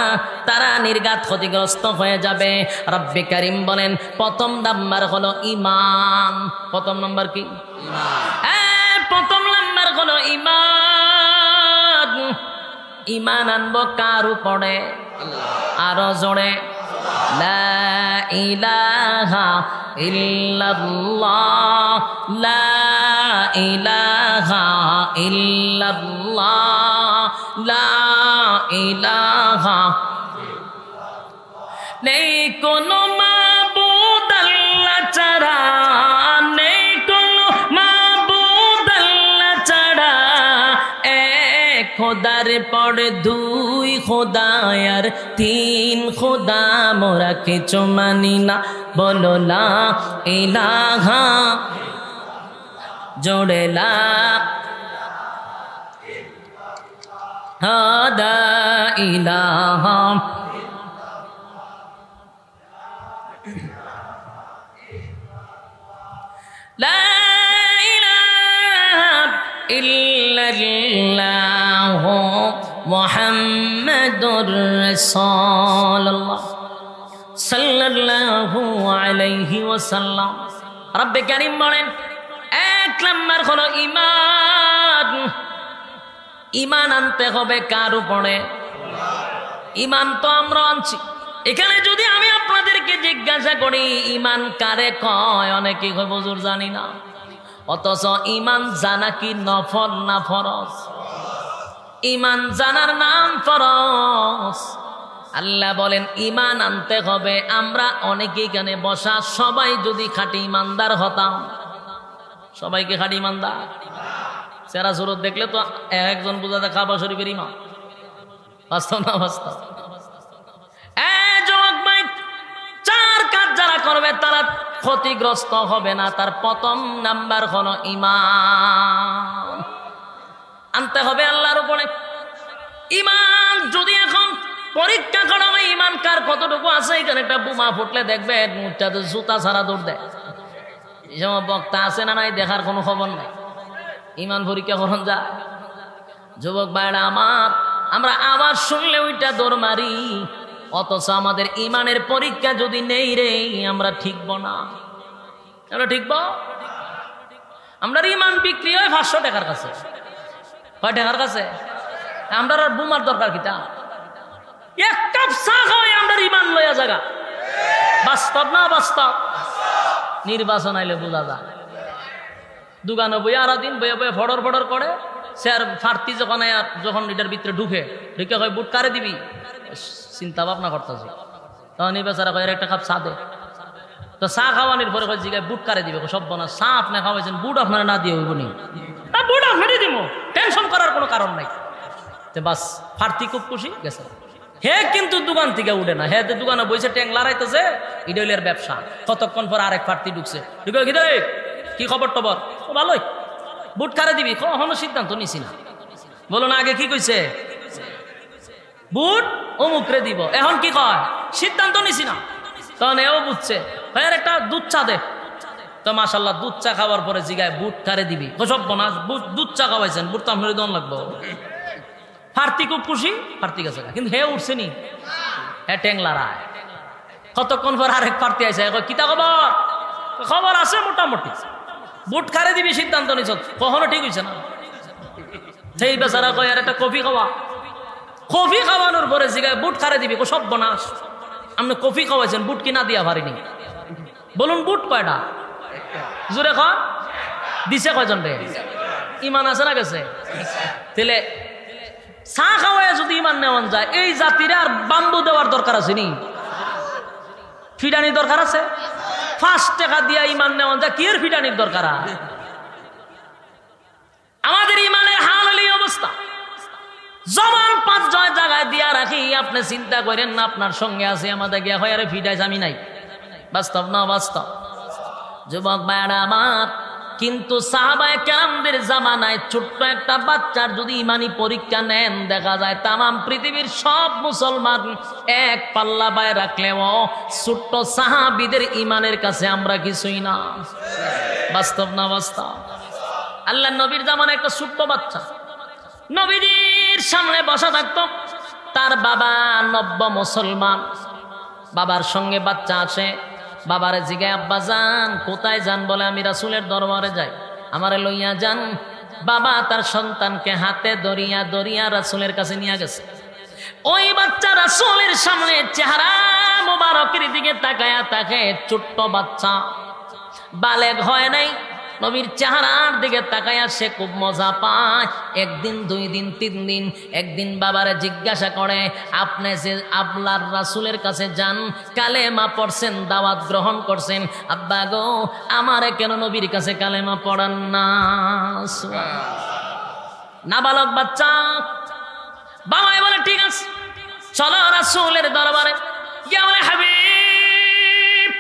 তারা নির্ঘাত ক্ষতিগ্রস্ত হয়ে যাবে। রব্বুল কারীম বলেন প্রথম নাম্বার হলো ঈমান। প্রথম নাম্বার কি? ঈমান। প্রথম নাম্বার হলো ঈমান। ঈমান আনবো কার উপরে? আরো জোরে লা ইলাহা ইল্লাল্লাহ, লা ইলাহা ইল্লাল্লাহ, লা ইলাহা। নেই কোনো মাবুদ আল্লাহ ছাড়া, নেই কোনো মাবুদ আল্লাহ ছাড়া, এক খোদার পর দুই খোদা আর তিন খোদা মোরা কিছু মানি না। বলো লা ইলাহা, জোড়ে লা ইলাহা। লা ইলাহা ইল্লাল্লাহ মুহাম্মাদুর রাসূলুল্লাহ সাল্লাল্লাহু আলাইহি ওয়াসাল্লাম। রব্বুল কারীম বলেন নাম্বার হলো ঈমান। ঈমান আনতে হবে কার উপরে? ঈমান তো আমরা আনছি। এখানে যদি আমি আপনাদেরকে জিজ্ঞাসা করি ঈমান কারে কয়, অনেকে কয় হুজুর জানি না। অথচ ঈমান জানা কি নফল না ফরজ? ঈমান জানার নাম ফরজ। আল্লাহ বলেন ঈমান আনতে হবে। আমরা অনেকে এখানে বসা সবাই যদি খাঁটি ইমানদার হতাম, সবাইকে খাঁটি ইমানদার, চেহারা সুরত দেখলে তো একজন বোঝা যায় কাবা শরীফের ইমাম। বাস্তব না বাস্তব? যুবক ভাই, চার কাজ যারা করবে তারা ক্ষতিগ্রস্ত হবে না। তার প্রথম নাম্বার হলো ঈমান আনতে হবে আল্লাহর উপরে। ঈমান যদি এখন পরীক্ষা করা হয় ঈমান কার কতটুকু আছে, এখানে একটা বোমা ফুটলে দেখবে মুখটাতে জুতা ছাড়া দৌড় দেয়। এই সময় বক্তা আছে না নাই দেখার কোনো খবর নাই। ঈমান পরীক্ষা করুন যায়। যুবক ভাইরা আমার, আমরা আবার শুনলে ওইটা দৌড় মারি, অথচ আমাদের ঈমানের পরীক্ষা যদি নেই রে, আমরা ঠিকব না। আমরা ঠিকব? আমরা ঈমান বিক্রি হয় 500 টাকার কাছে। কয় টাকার কাছে? আমরা আর বোমার দরকার কিতা? এক কাপ চা খাওয়াই আমরা ঈমান লইয়া জায়গা। বাস্তব না বাস্তব? নির্বাচন আইলে বোঝা যায়। দোকানে বইয়া আর দিন বইয়া বইয়া ফড়র ফড়র করে। স্যার ফার্তি যখন এটার ভিতরে ঢুকে কয় বুট কারে দিবি? চিন্তা ভাবনা করতেছি। তখন এই বেচারা কয় একটা কাপ চা দে। তো চা খাওয়ানোর পরে কয় জিগায় বুট কারে দিবে? সব না, চা আপনি খাওয়াইছেন, বুট আপনারা না দিয়ে হইব নি? বুট আপনারই দিব, টেনশন করার কোনো কারণ নাই। তো বাস, ফার্তি খুব খুশি গেছে। হে কিন্তু দোকান থেকে উঠে না। হে দোকানে বইছে ট্যাং লড়াইতেছে, এটা হইলে ব্যবসা। কতক্ষণ পর আরেক ফার্তি ঢুকছে। কি খবর টবর? ভালোই। বুট কারে দিবি? কখনো সিদ্ধান্ত নিছি না। বলো না, আগে কি কইছে? বুট অমুকরে দিব। এখন কি কয়? সিদ্ধান্ত নিছি না। তখন এও বুঝছে, ভাইয়ার একটা দুধ চা দে। তো মাশাল্লাহ দুধ চা খাওয়ার পরে জিগায় বুট কারে দিবি? সব না, দুধ চা খাওয়াইছেন, বুট তো আপনার দন লাগবো। ফার্তি খুব খুশি, ফার্তি গেছে। কিন্তু হে উঠছে নি, হে ট্যাং লড়ায়। কতক্ষণ পর আরেক ফার্তি আইসে, কিতা খবর? খবর আছে মোটামুটি। বুট কারে দিবি সিদ্ধান্ত নিছ? কখনো ঠিক হয়েছে না। সেই বেচারা কয় আর একটা কফি খাওয়া। কফি খাওয়ানোর পরে জিগায় বুট কারে দিবি? সব বনাস, আপনি কফি খাওয়াইছেন, বুট কি না দিয়া পারিনি? বলুন বুট কয়টা? জোরে খ দিছে কয়জন রে? ইমান আছে না গেছে? তাহলে চা খাওয়ায় যদি ইমান নেওয়ান যায়, এই জাতিরে আর বাম্বু দেওয়ার দরকার আছে নি? ফিডানির দরকার আছে? 5 টাকা দিয়া ইমান নেওয়ান যায়, কি এর ফিডানির দরকার? আমাদের ইমানের হাল হল এই অবস্থা। জবান 5 জায়গায় দিয়া রাখি, আপনি চিন্তা করেন না আপনার সঙ্গে আছে, আমাদের গিয়া হয় আরে ফিডাইছে আমি নাই। বাস্তব না বাস্তব? যুবক ভাইরা আমার, কিন্তু সাহাবায়ে কেরামদের জামানায় ছোট্ট একটা বাচ্চার যদি ইমানি পরীক্ষা নেন, দেখা যায় তামাম পৃথিবীর সব মুসলমান এক পাল্লা বায় রাখলেও ছোট্ট সাহাবীদের ইমানের কাছে আমরা কিছুই না। বাস্তব না বাস্তব? আল্লাহ নবীর জামানায় একটা ছোট্ট বাচ্চা নবীর সামনে বসা থাকতো। তার বাবা নব্য মুসলমান, বাবার সঙ্গে বাচ্চা আসে। বাবারে জিগায়, আব্বা যান কোথায় যান? বলে আমি রাসূলের দরবারে যাই, আমারে লইয়া যান। বাবা তার সন্তানকে হাতে দরিয়া দরিয়া রাসূলের কাছে নিয়ে গেছে। ওই বাচ্চা রাসূলের সামনে চেহারা মোবারকের দিকে তাকায়া থাকে। ছোট্ট বাচ্চা, বালেগ হয় নাই, নবীর চেহারার দিকে তাকায়া সে খুব মজা পায়। 1 দিন 2 দিন 3 দিন, একদিন বাবারে জিজ্ঞাসা করে, আপনি যে আল্লাহর রাসূলের কাছে যান, কালেমা পড়ছেন, দাওয়াত গ্রহণ করছেন, আব্বা গো আমারে কেন নবীর কাছে কালেমা পড়ান না? নাবালক বাচ্চা। বাবাই বলে ঠিক আছে চলো রাসূলের দরবারে। গিয়া বলে, হাবিব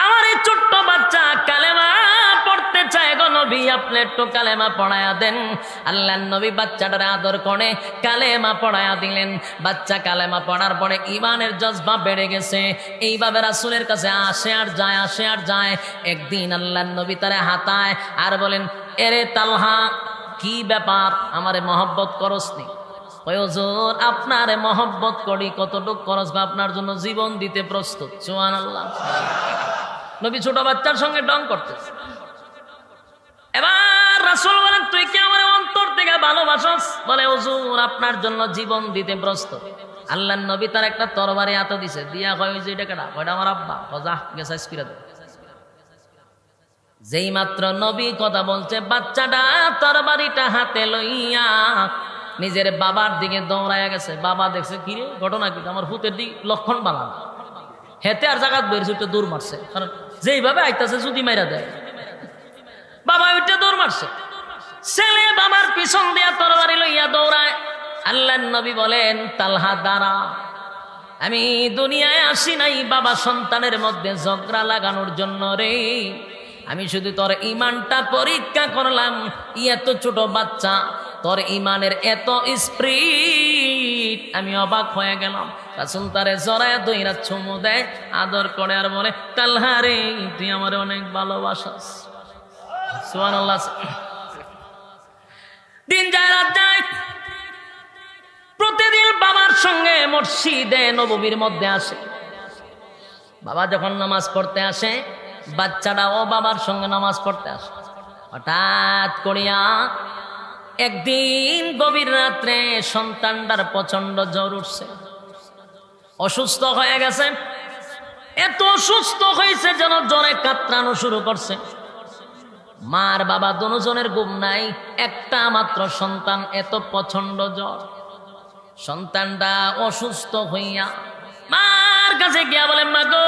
আমার এই ছোট্ট বাচ্চা কালেমা পড়তে চায় গো নবী, আপনি একটু কালেমা পড়ায়া দেন। আল্লাহর নবী বাচ্চাটারে আদর করে কালেমা পড়ায়া দিলেন। বাচ্চা কালেমা পড়ার পরে ইমানের জজবা বেড়ে গেছে। এইভাবে রাসূলের কাছে আসে আর যায়, আসে আর যায়। একদিন আল্লাহর নবী তারে হাতায় আর বলেন, এরে তালহা কি ব্যাপার, আমারে মহব্বত করস নি? ওই হুজুর আপনারে মহব্বত করি, কতটুক করস? আপনার জন্য জীবন দিতে প্রস্তুত। সুবহানাল্লাহ। নবী ছোট বাচ্চার সঙ্গে ডং করতেছে। এবার রাসূল বলেন, তুই কি আমার অন্তর থেকে ভালোবাসস? বলে, হুজুর আপনার জন্য জীবন দিতে প্রস্তুত। আল্লাহর নবী তার একটা তরবারি হাতে দিছে, দিয়া কয়, ওই যে এটা কেডা? ওইটা আমার আব্বা। যা গেছাইস করে দে। যেই মাত্র নবী কথা বলছে, বাচ্চাটা তরবারিটা হাতে লইয়া নিজের বাবার দিকে দৌড়াইয়া গেছে। বাবা দেখছে, কি রে ঘটনা কি? আমার ভূতের দিক লক্ষণ বানান, হেতে আর জাগাত বেরিয়েছে, ওইটা দূর মারছে। কারণ যেইভাবে আইতাছে যদি মাইরা দেয়, বাবা ওইটা দৌড় মারছে। ছেলে বাবার পিছন দিয়া তরবারি লইয়া দৌড়ায়। আল্লাহর নবী বলেন, তালহা দাঁড়া, আমি দুনিয়ায় আসি নাই বাবা সন্তানের মধ্যে ঝগড়া লাগানোর জন্য রে। আমি শুধু তোর ইমানটা পরীক্ষা করলাম। এত ছোট বাচ্চা, তোর ইমানের এত স্পিরিট, আমি অবাক হয়ে গেলাম। রাসূল তারে জড়ায় দইরা চুমু দেয়, আদর করে আর বলে, তালহা রে, তুই আমার অনেক ভালোবাসিস। সুবহানাল্লাহ। দিন যায় রাত যায়, প্রতিদিন বাবার সঙ্গে মসজিদে নববীর মধ্যে আসে। বাবা যখন নামাজ পড়তে আসে, বাচ্চাটাও বাবার সঙ্গে নামাজ পড়তে আসে। হঠাৎ করিয়া একদিন গভীর রাত্রে সন্তানটার প্রচন্ড জ্বর উঠছে, অসুস্থ হয়ে গেছে। এত অসুস্থ হয়েছে যেন জ্বরে কাতরানো শুরু করছে। মার বাবা দুজনের ঘুম নাই, একটা মাত্র সন্তান, এত প্রচন্ড জ্বর। সন্তানটা অসুস্থ হইয়া মার কাছে গিয়া বলে, মা গো,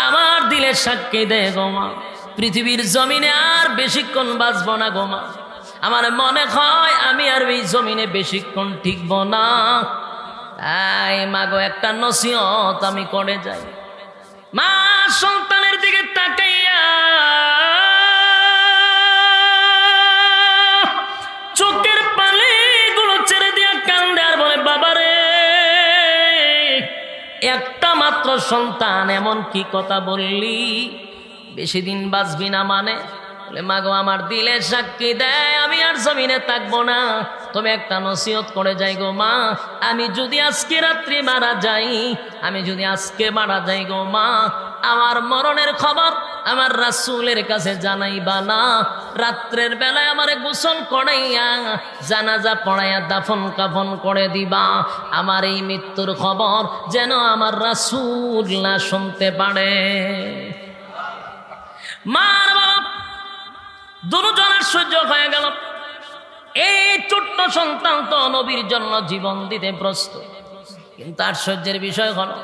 আমার দিলের সাক্ষী দে গো মা, পৃথিবীর জমিনে আর বেশিক্ষণ বাঁচব না গো মা। আমার মনে হয় আমি আর এই জমিনে বেশিক্ষণ টিকব না। তাই মা গো, একটা নসিহত আমি করে যাই। মা সন্তানের দিকে তাকাইয়া চোখের পানিগুলো ছেড়ে দিয়া কান্দে আর বলে, বাবারে, একটা মাত্র সন্তান, এমন কি কথা বললি? বেশি দিন বাঁচবি না মানে? বলে, মা গো, আমার দিলের সাক্ষী দেয় আমি আর জমিনে থাকবো না। তবে একটা নসিহত করে যাই গো মা, আমি যদি আজকে রাত্রি মারা যাই, আমি যদি আজকে মারা যাই গো মা, আমার মরণের খবর আমার রাসূলের কাছে জানাইবা না। রাত্রের বেলায় আমারে গোসল করাইয়া জানাজা পড়াইয়া দাফন কাফন করে দিবা। আমার এই মৃত্যুর খবর যেন আমার রাসূল না শুনতে পারে। মার বাপ দুজনের সহ্য হয়ে গেল। এই ছোট্ট সন্তান তো নবীর জন্য জীবন দিতে প্রস্তুত, কিন্তু আশ্চর্যের বিষয় হলো,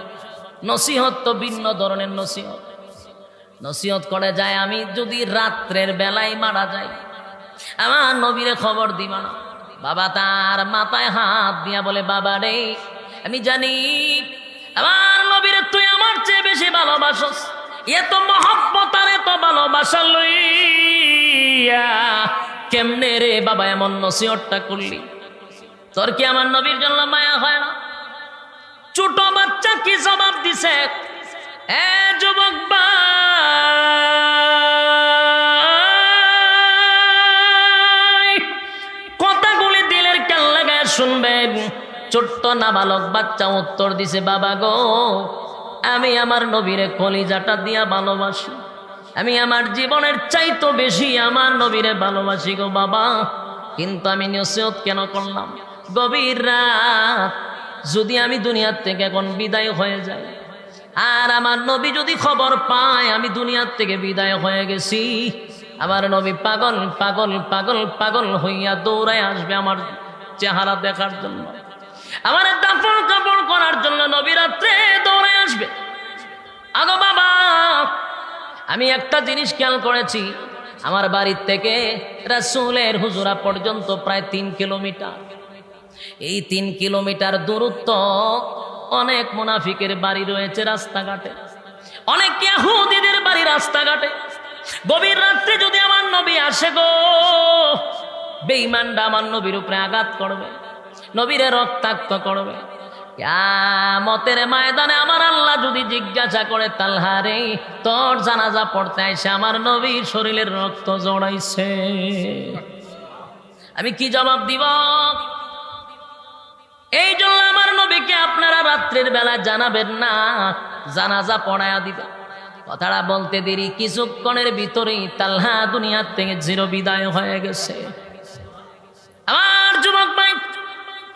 নসিহত তো ভিন্ন ধরনের নসিহত। নসিহত করে যায়, আমি যদি রাত্রের বেলায় মারা যাই, আমার নবীরে খবর দিবা না। বাবা তার মাথায় হাত দিয়া বলে, বাবা রে, আমি জানি আমার নবীরে তুই আমার চেয়ে বেশি ভালোবাসস। এত মহব্বত আর এত ভালোবাসা লইয়া কেমনে রে বাবা এমন নসিহতটা করলি? তোর কি আমার নবীর জন্য মায়া হয় না? ছোট বাচ্চা কি জবাব দিছে, এ যুবক ভাই, কথাগুলি দিলের কান লাগায় শুনবেন। ছোট্ট নাবালক বাচ্চা উত্তর দিছে, বাবা গো, আমি আমার নবীরে কলিজাটা দিয়া ভালোবাসি। আমি আমার জীবনের চাইতো বেশি আমার নবীরে ভালোবাসি গো বাবা। কিন্তু আমি নসিহত কেন করলাম? গভীর রাত, যদি আমি দুনিয়ার থেকে এখন বিদায় হয়ে যাই, আর আমার নবী যদি খবর পায় আমি দুনিয়ার থেকে বিদায় হয়ে গেছি, আমার নবী পাগল পাগল পাগল পাগল হইয়া দৌড়ায় আসবে আমার চেহারা দেখার জন্য, আমার দাফন কাপড় করার জন্য নবী রাত্রে দৌড়ায় আসবে। আগো বাবা, আমি একটা জিনিস খেয়াল করেছি, আমার বাড়ির থেকে রাসূলের হুজুরা পর্যন্ত প্রায় 3 কিলোমিটার। এই 3 কিলোমিটার দূরত্ব। অনেক মুনাফিকের বাড়ি রয়েছে রাস্তাঘাটে, অনেক ইহুদিদের বাড়ি রাস্তাঘাটে। গভীর রাত্রে যদি আমার নবী আসে গো, বেঈমানরা আমার নবীর উপরে আঘাত করবে, নবীরে রক্তাক্ত করবে। কিয়ামতের ময়দানে আমার আল্লাহ যদি জিজ্ঞাসা করে, তালহা রে, তোর জানাজা পড়তে আইসে আমার নবীর শরীরের রক্ত জড়াইছে, আমি কি জবাব দিব? এই জন্য আমার নবীকে আপনারা রাত্রের বেলা জানাবেন না, জানাজা পড়ায়া দিবেন। কথাটা বলতে দেরি, কিছুক্ষণের ভিতরেই তালহা দুনিয়ার থেকে চিরবিদায় হয়ে গেছে। আমার যুবক ভাই,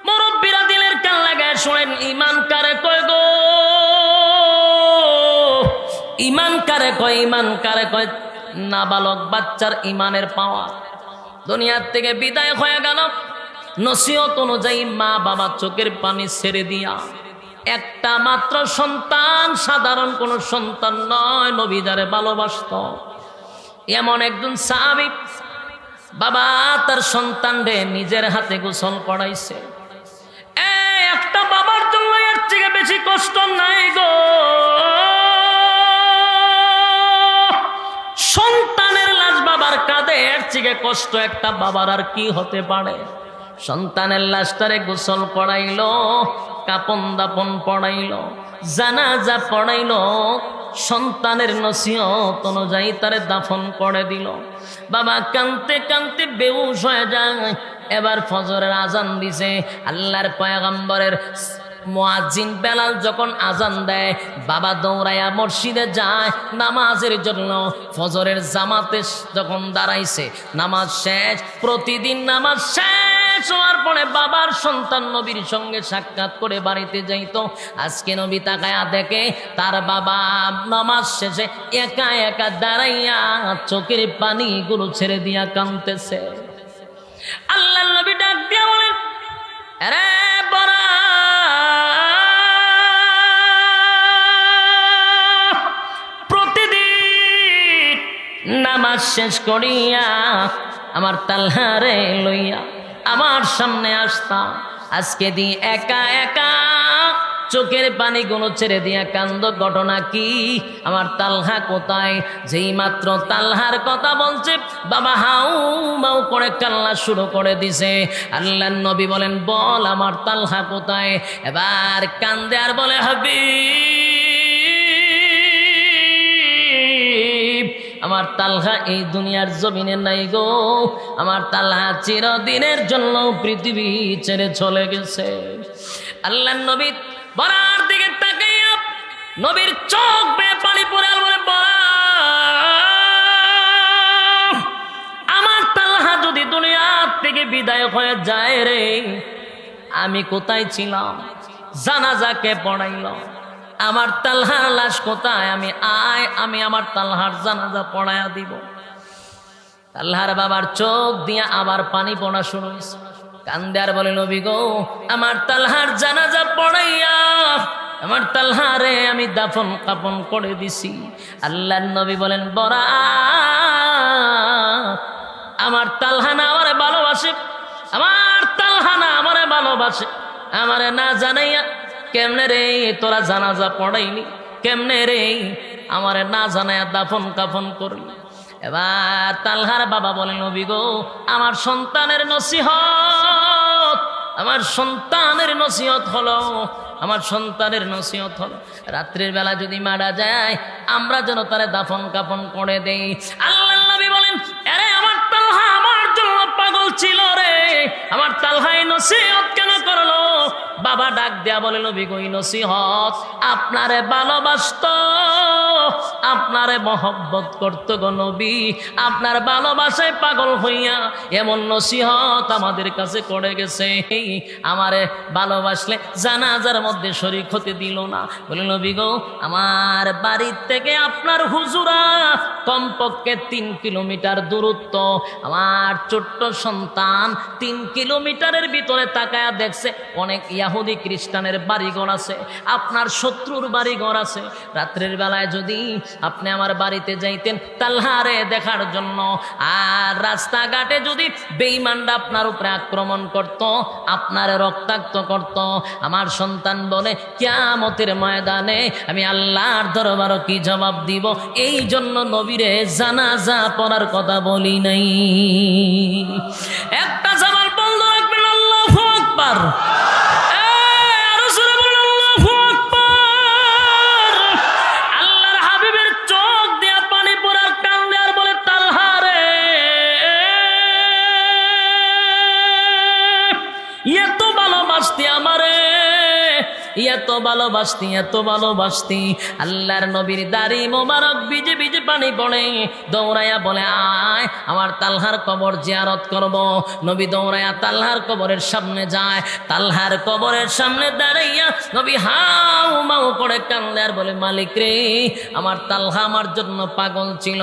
মুরব্বীরা দিলের কান লাগায় শোনেন, ঈমান কারে কয় গো, ঈমান কারে কয়, ঈমান কারে কয়? নাবালক বাচ্চার ঈমানের পাওয়া। দুনিয়ার থেকে বিদায় হয়ে গেল, নসিহত অনুযায়ী মা বাবা চোখের পানি ছেড়ে দিয়া একটা মাত্র সন্তান, সাধারণ কোন সন্তান নয়, নবী যারে ভালোবাসত এমন একজন সাহাবী, বাবা তার সন্তান রে নিজের হাতে গোসল করাইছে। একটা বাবার জন্য এর থেকে বেশি কষ্ট নাই গো। সন্তানের লাশ বাবার কাঁধে, এর থেকে কষ্ট একটা বাবার আর কি হতে পারে? সন্তানের লাশটারে গোসল করাইলো, কাপন দাপন পড়াইলো, জানাজা পড়াইলো, সন্তানের নসিহত অনুযায়ী তারে দাফন করে দিল। বাবা কাঁদতে কাঁদতে বেহুশ হয়ে যায়। এবার ফজরের আজান দিছে। আল্লাহর পয়গম্বরের মুয়াজ্জিন বেলাল যখন আজান দেয়, বাবা দৌড়াইয়া মসজিদে যায় নামাজের জন্য। ফজরের জামাতে যখন দাঁড়াইছে, নামাজ শেষ। প্রতিদিন নামাজ শেষ হওয়ার পরে বাবার সন্তান নবীর সঙ্গে সাক্ষাৎ করে বাড়িতে যাইতো। আজকে নবী তাকায়া দেখে তার বাবা নামাজ শেষে একা একা দাঁড়াইয়া চোখের পানিগুলো ছেড়ে দিয়া কাঁদতেছে। আল্লাহ নবী ডাক দিয়া বলেন, আরে বড়া, প্রতিদিন নামাজ শেষ করিয়া আমার তালহারে লইয়া আমার সামনে আসতা, আজকে দি একা একা চোখের পানিগুলো ছেড়ে দিয়া কান্দ, ঘটনা কি? আমার তালহা কোথায়? যেই মাত্র তালহার কথা বলছে, বাবা হাউ মাউ করে কান্না শুরু করে দিছে। আল্লাহর নবী বলেন, বল আমার তালহা কোথায়? এবার কান্দে আর বলে, হাবিব, আমার তালহা এই দুনিয়ার জমিনে নাই গো। আমার তালহা চিরদিনের জন্য পৃথিবী ছেড়ে চলে গেছে। আল্লাহর নবী বরার দিকে তাকাইয়া নবীর চোখ বেয়ে পানি পড়ে বলে, আমার তালহা যদি দুনিয়া থেকে বিদায় হয়ে যায় রে, আমি কোথায় ছিলাম? জানাজাকে পড়াইল, আমার তালহার লাশ কোথায়? আমি আমার তালহার জানাজা পড়াইয়া দিব। তালহার বাবার চোখ দিয়া আবার পানি পড়া শুরু হয়েছে। কান্দে আর বলে, নবী গো, আমার তালহার জানাজা পড়াইয়া আমার তালহারে আমি দাফন কাপন করে দিছি। আল্লাহর নবী বলেন, বড়া, আমার তালহানা আমারে ভালোবাসে, আমার তালহানা আমারে ভালোবাসে, আমারে না জানাইয়া কেমনে রে তোরা জানাজা পড়াইনি? কেমনে রে আমারে না জানাইয়া দাফন কাফন করলি? এবার তালহার বাবা বলেন, নবী গো, আমার সন্তানের নসিহত, আমার সন্তানের নসিহত হলো, আমার সন্তানের নসিহত হলো, রাত্রির বেলা যদি মারা যায় আমরা যেন তারে দাফন কাফন করে দেই। আল্লাহর নবী বলেন, আরে আমার তালহা আমার জন্য পাগল ছিল রে, আমার তালহাই নসিহত কেন করলো? বাবা ডাক দেয়া বলে, নবী গো, নসিহত আপনারে ভালোবাসতো, আপনারে মহব্বত করতো গো নবী, আপনার ভালোবাসায় পাগল হইয়া এমন নসিহত আমাদের কাছে করে গেছে। আমারে ভালোবাসলে জানাজার মধ্যে শরীক হতে দিল না। বলে, নবী গো, আমার বাড়ির থেকে আপনার হুজুরা কমপক্ষে 3 কিলোমিটার দূরত্ব। আমার ছোট্ট সন্তান 3 কিলোমিটারের ভিতরে তাকায়া দেখছে অনেক ইহুদি খ্রিস্টানের বাড়িঘর আছে, আপনার শত্রুর বাড়িঘর আছে। রাত্রের বেলায় যদি আপনি আমার বাড়িতে যাইতেন তালহারে দেখার জন্য, আর রাস্তাঘাটে যদি বেঈমানরা আপনার উপরে আক্রমণ করত, আপনারে রক্তাক্ত করত, আমার সন্তান বলে, কিয়ামতের ময়দানে আমি আল্লাহর দরবারে কি জবাব দিব? এই জন্য নবীরে জানাজা পড়ার কথা বলি নাই। একটা জবাব বললো, একবার আল্লাহু আকবার। এত ভালোবাসতি আল্লাহর নবীর দাড়ি মোবারক ভিজে ভিজে পানি পড়ে, দৌড়াইয়া বলে আয় আমার তালহার কবর জিয়ারত করব। নবী দৌড়াইয়া তালহার কবরের সামনে যায়, তালহার কবরের সামনে দাঁড়াইয়া নবী হাউ মাউ করে কান্দে আর বলে মালিক রে, আমার তালহা আমার জন্য পাগল ছিল,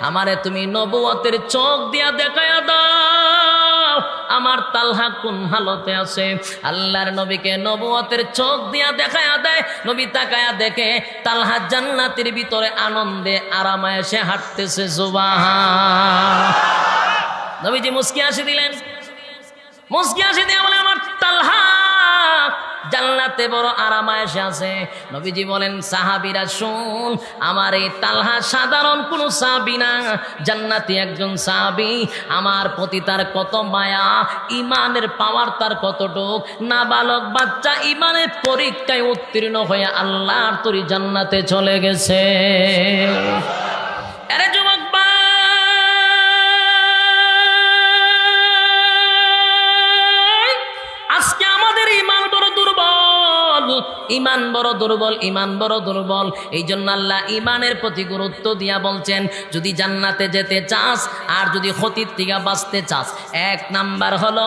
আমারে তুমি নবুয়তের চোখ দিয়া দেখায়া দাও আমার তালহা কোন হালতে আছে। আল্লাহর নবীকে নবুয়তের চোখ দিয়া দেখায়া দেয়, নবী তাকায়া দেখে তালহা জান্নাতের ভিতরে আনন্দে আরামে এসে হাঁটতেছে। সুবহান। নবীজি মুস্কি হাসি দিলেন, মুস্কি হাসি দিয়ে বলে আমার তালহা জান্নাতে বড় আরামায়েশে আছে। নবীজি বলেন সাহাবীরা শুন, আমার এই তালহা সাধারণ কোনো সাহাবী না, জান্নাতি একজন সাহাবী। আমার প্রতি তার কত মায়া, ইমানের পাওয়ার তার কতটুক, নাবালক বাচ্চা ইমানের পরীক্ষায় উত্তীর্ণ হয়ে আল্লাহর তরি জান্নাতে চলে গেছে। আরে যুবক আজকে আমাদের ইমান বড় দুর্বল। এই জন্য আল্লাহ ইমানের প্রতি গুরুত্ব দিয়া বলছেন যদি জান্নাতে যেতে চাস আর যদি ক্ষতির থেকে বাঁচতে চাস, 1 নাম্বার হলো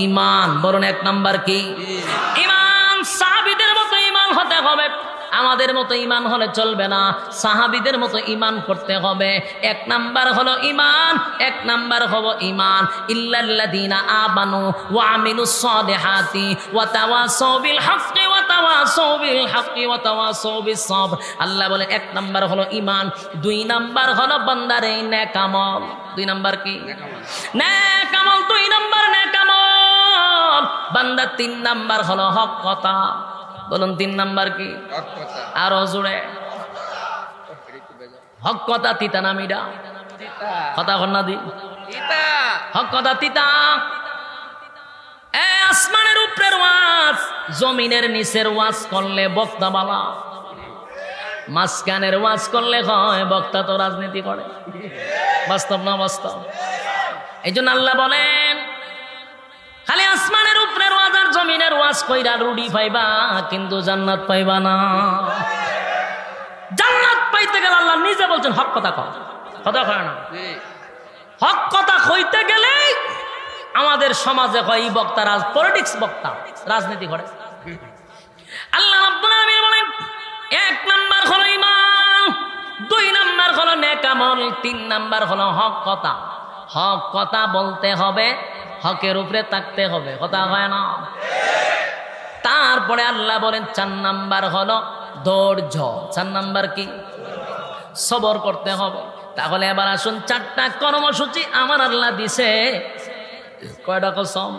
ইমান। বরং 1 নাম্বার কি? ইমান। সাহাবীদের মতো ইমান হতে হবে, আমাদের মতো ইমান হলে চলবে না, সাহাবীদের মতো ইমান করতে হবে। 1 নাম্বার হলো ইমান, 1 নাম্বার হলো ইমান। ইল্লাল্লাযীনা আমানু ওয়া আমিলুস সালিহাতি ওয়া তাওয়াসাউ বিল হাক্কি ওয়া তাওয়াসাউ বিল হাক্কি ওয়া তাওয়াসাউ বিস সাবর। আল্লাহ বলে 1 নাম্বার হলো ইমান। 2 নাম্বার হলো বান্দার এই নেক আমল। 2 নাম্বার কি? নেক আমল। 2 নাম্বার নেক আমল বান্দা। 3 নাম্বার হলো হক কথা। বলুন 3 নাম্বার কি? আরো জোরে। হক কথা তিতা না মিডা? কথা কন্যা দি হক কথা তিতা। আসমানের উপরের ওয়াজ, জমিনের নিচের ওয়াজ করলে বক্তা বালা, মাঝখানের ওয়াজ করলে হয় বক্তা তো রাজনীতি করে। বাস্তব না বাস্তব? এই জন্য আল্লাহ বলেন খালি আসমানের উপরের ওয়াজ আর জমিনের ওয়াজ কইরা রুডি পাইবা কিন্তু জান্নাত পাইবা না। জান্নাত পাইতে গেলে আল্লাহ নিজে বলছেন হক কথা কও। কথা কয় না? হক কথা কইতে গেলে আমাদের সমাজে হয় এই বক্তা পলিটিক্স বক্তা, রাজনীতি করে। আল্লাহ রাব্বুল আলামিন বলেন 1 নাম্বার হলো ঈমান, 2 নাম্বার হলো নেক আমল, 3 নাম্বার হলো হক কথা। হক কথা বলতে হবে, হকের উপরে থাকতে হবে। কথা হয় না? তারপরে আল্লাহ বলেন 4 নাম্বার হলো ধৈর্য। 4 নাম্বার কি? সবর করতে হবে। তাহলে এবার আসুন 4টা কর্মসূচি আমার আল্লাহ দিছে। কয়টা কসম?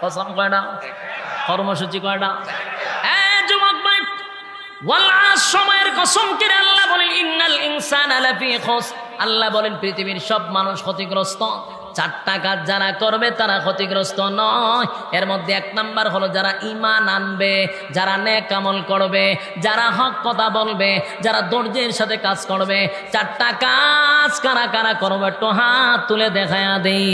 কসম কয়টা? কর্মসূচি কয়টা? যুবক ভাই, সময়ের কসম করে আল্লাহ বলেন ইন্নাল ইনসানা লাফি খুসর। আল্লাহ বলেন পৃথিবীর সব মানুষ ক্ষতিগ্রস্ত, 4টা কাজ যারা করবে তারা ক্ষতিগ্রস্ত নয়। এর মধ্যে 1 নাম্বার হলো যারা ঈমান আনবে, যারা নেক আমল করবে, যারা হক কথা বলবে, যারা ধৈর্যের সাথে কাজ করবে। 4টা কাজ কারা কারা করবে একটু হাত তুলে দেখায়া দেই।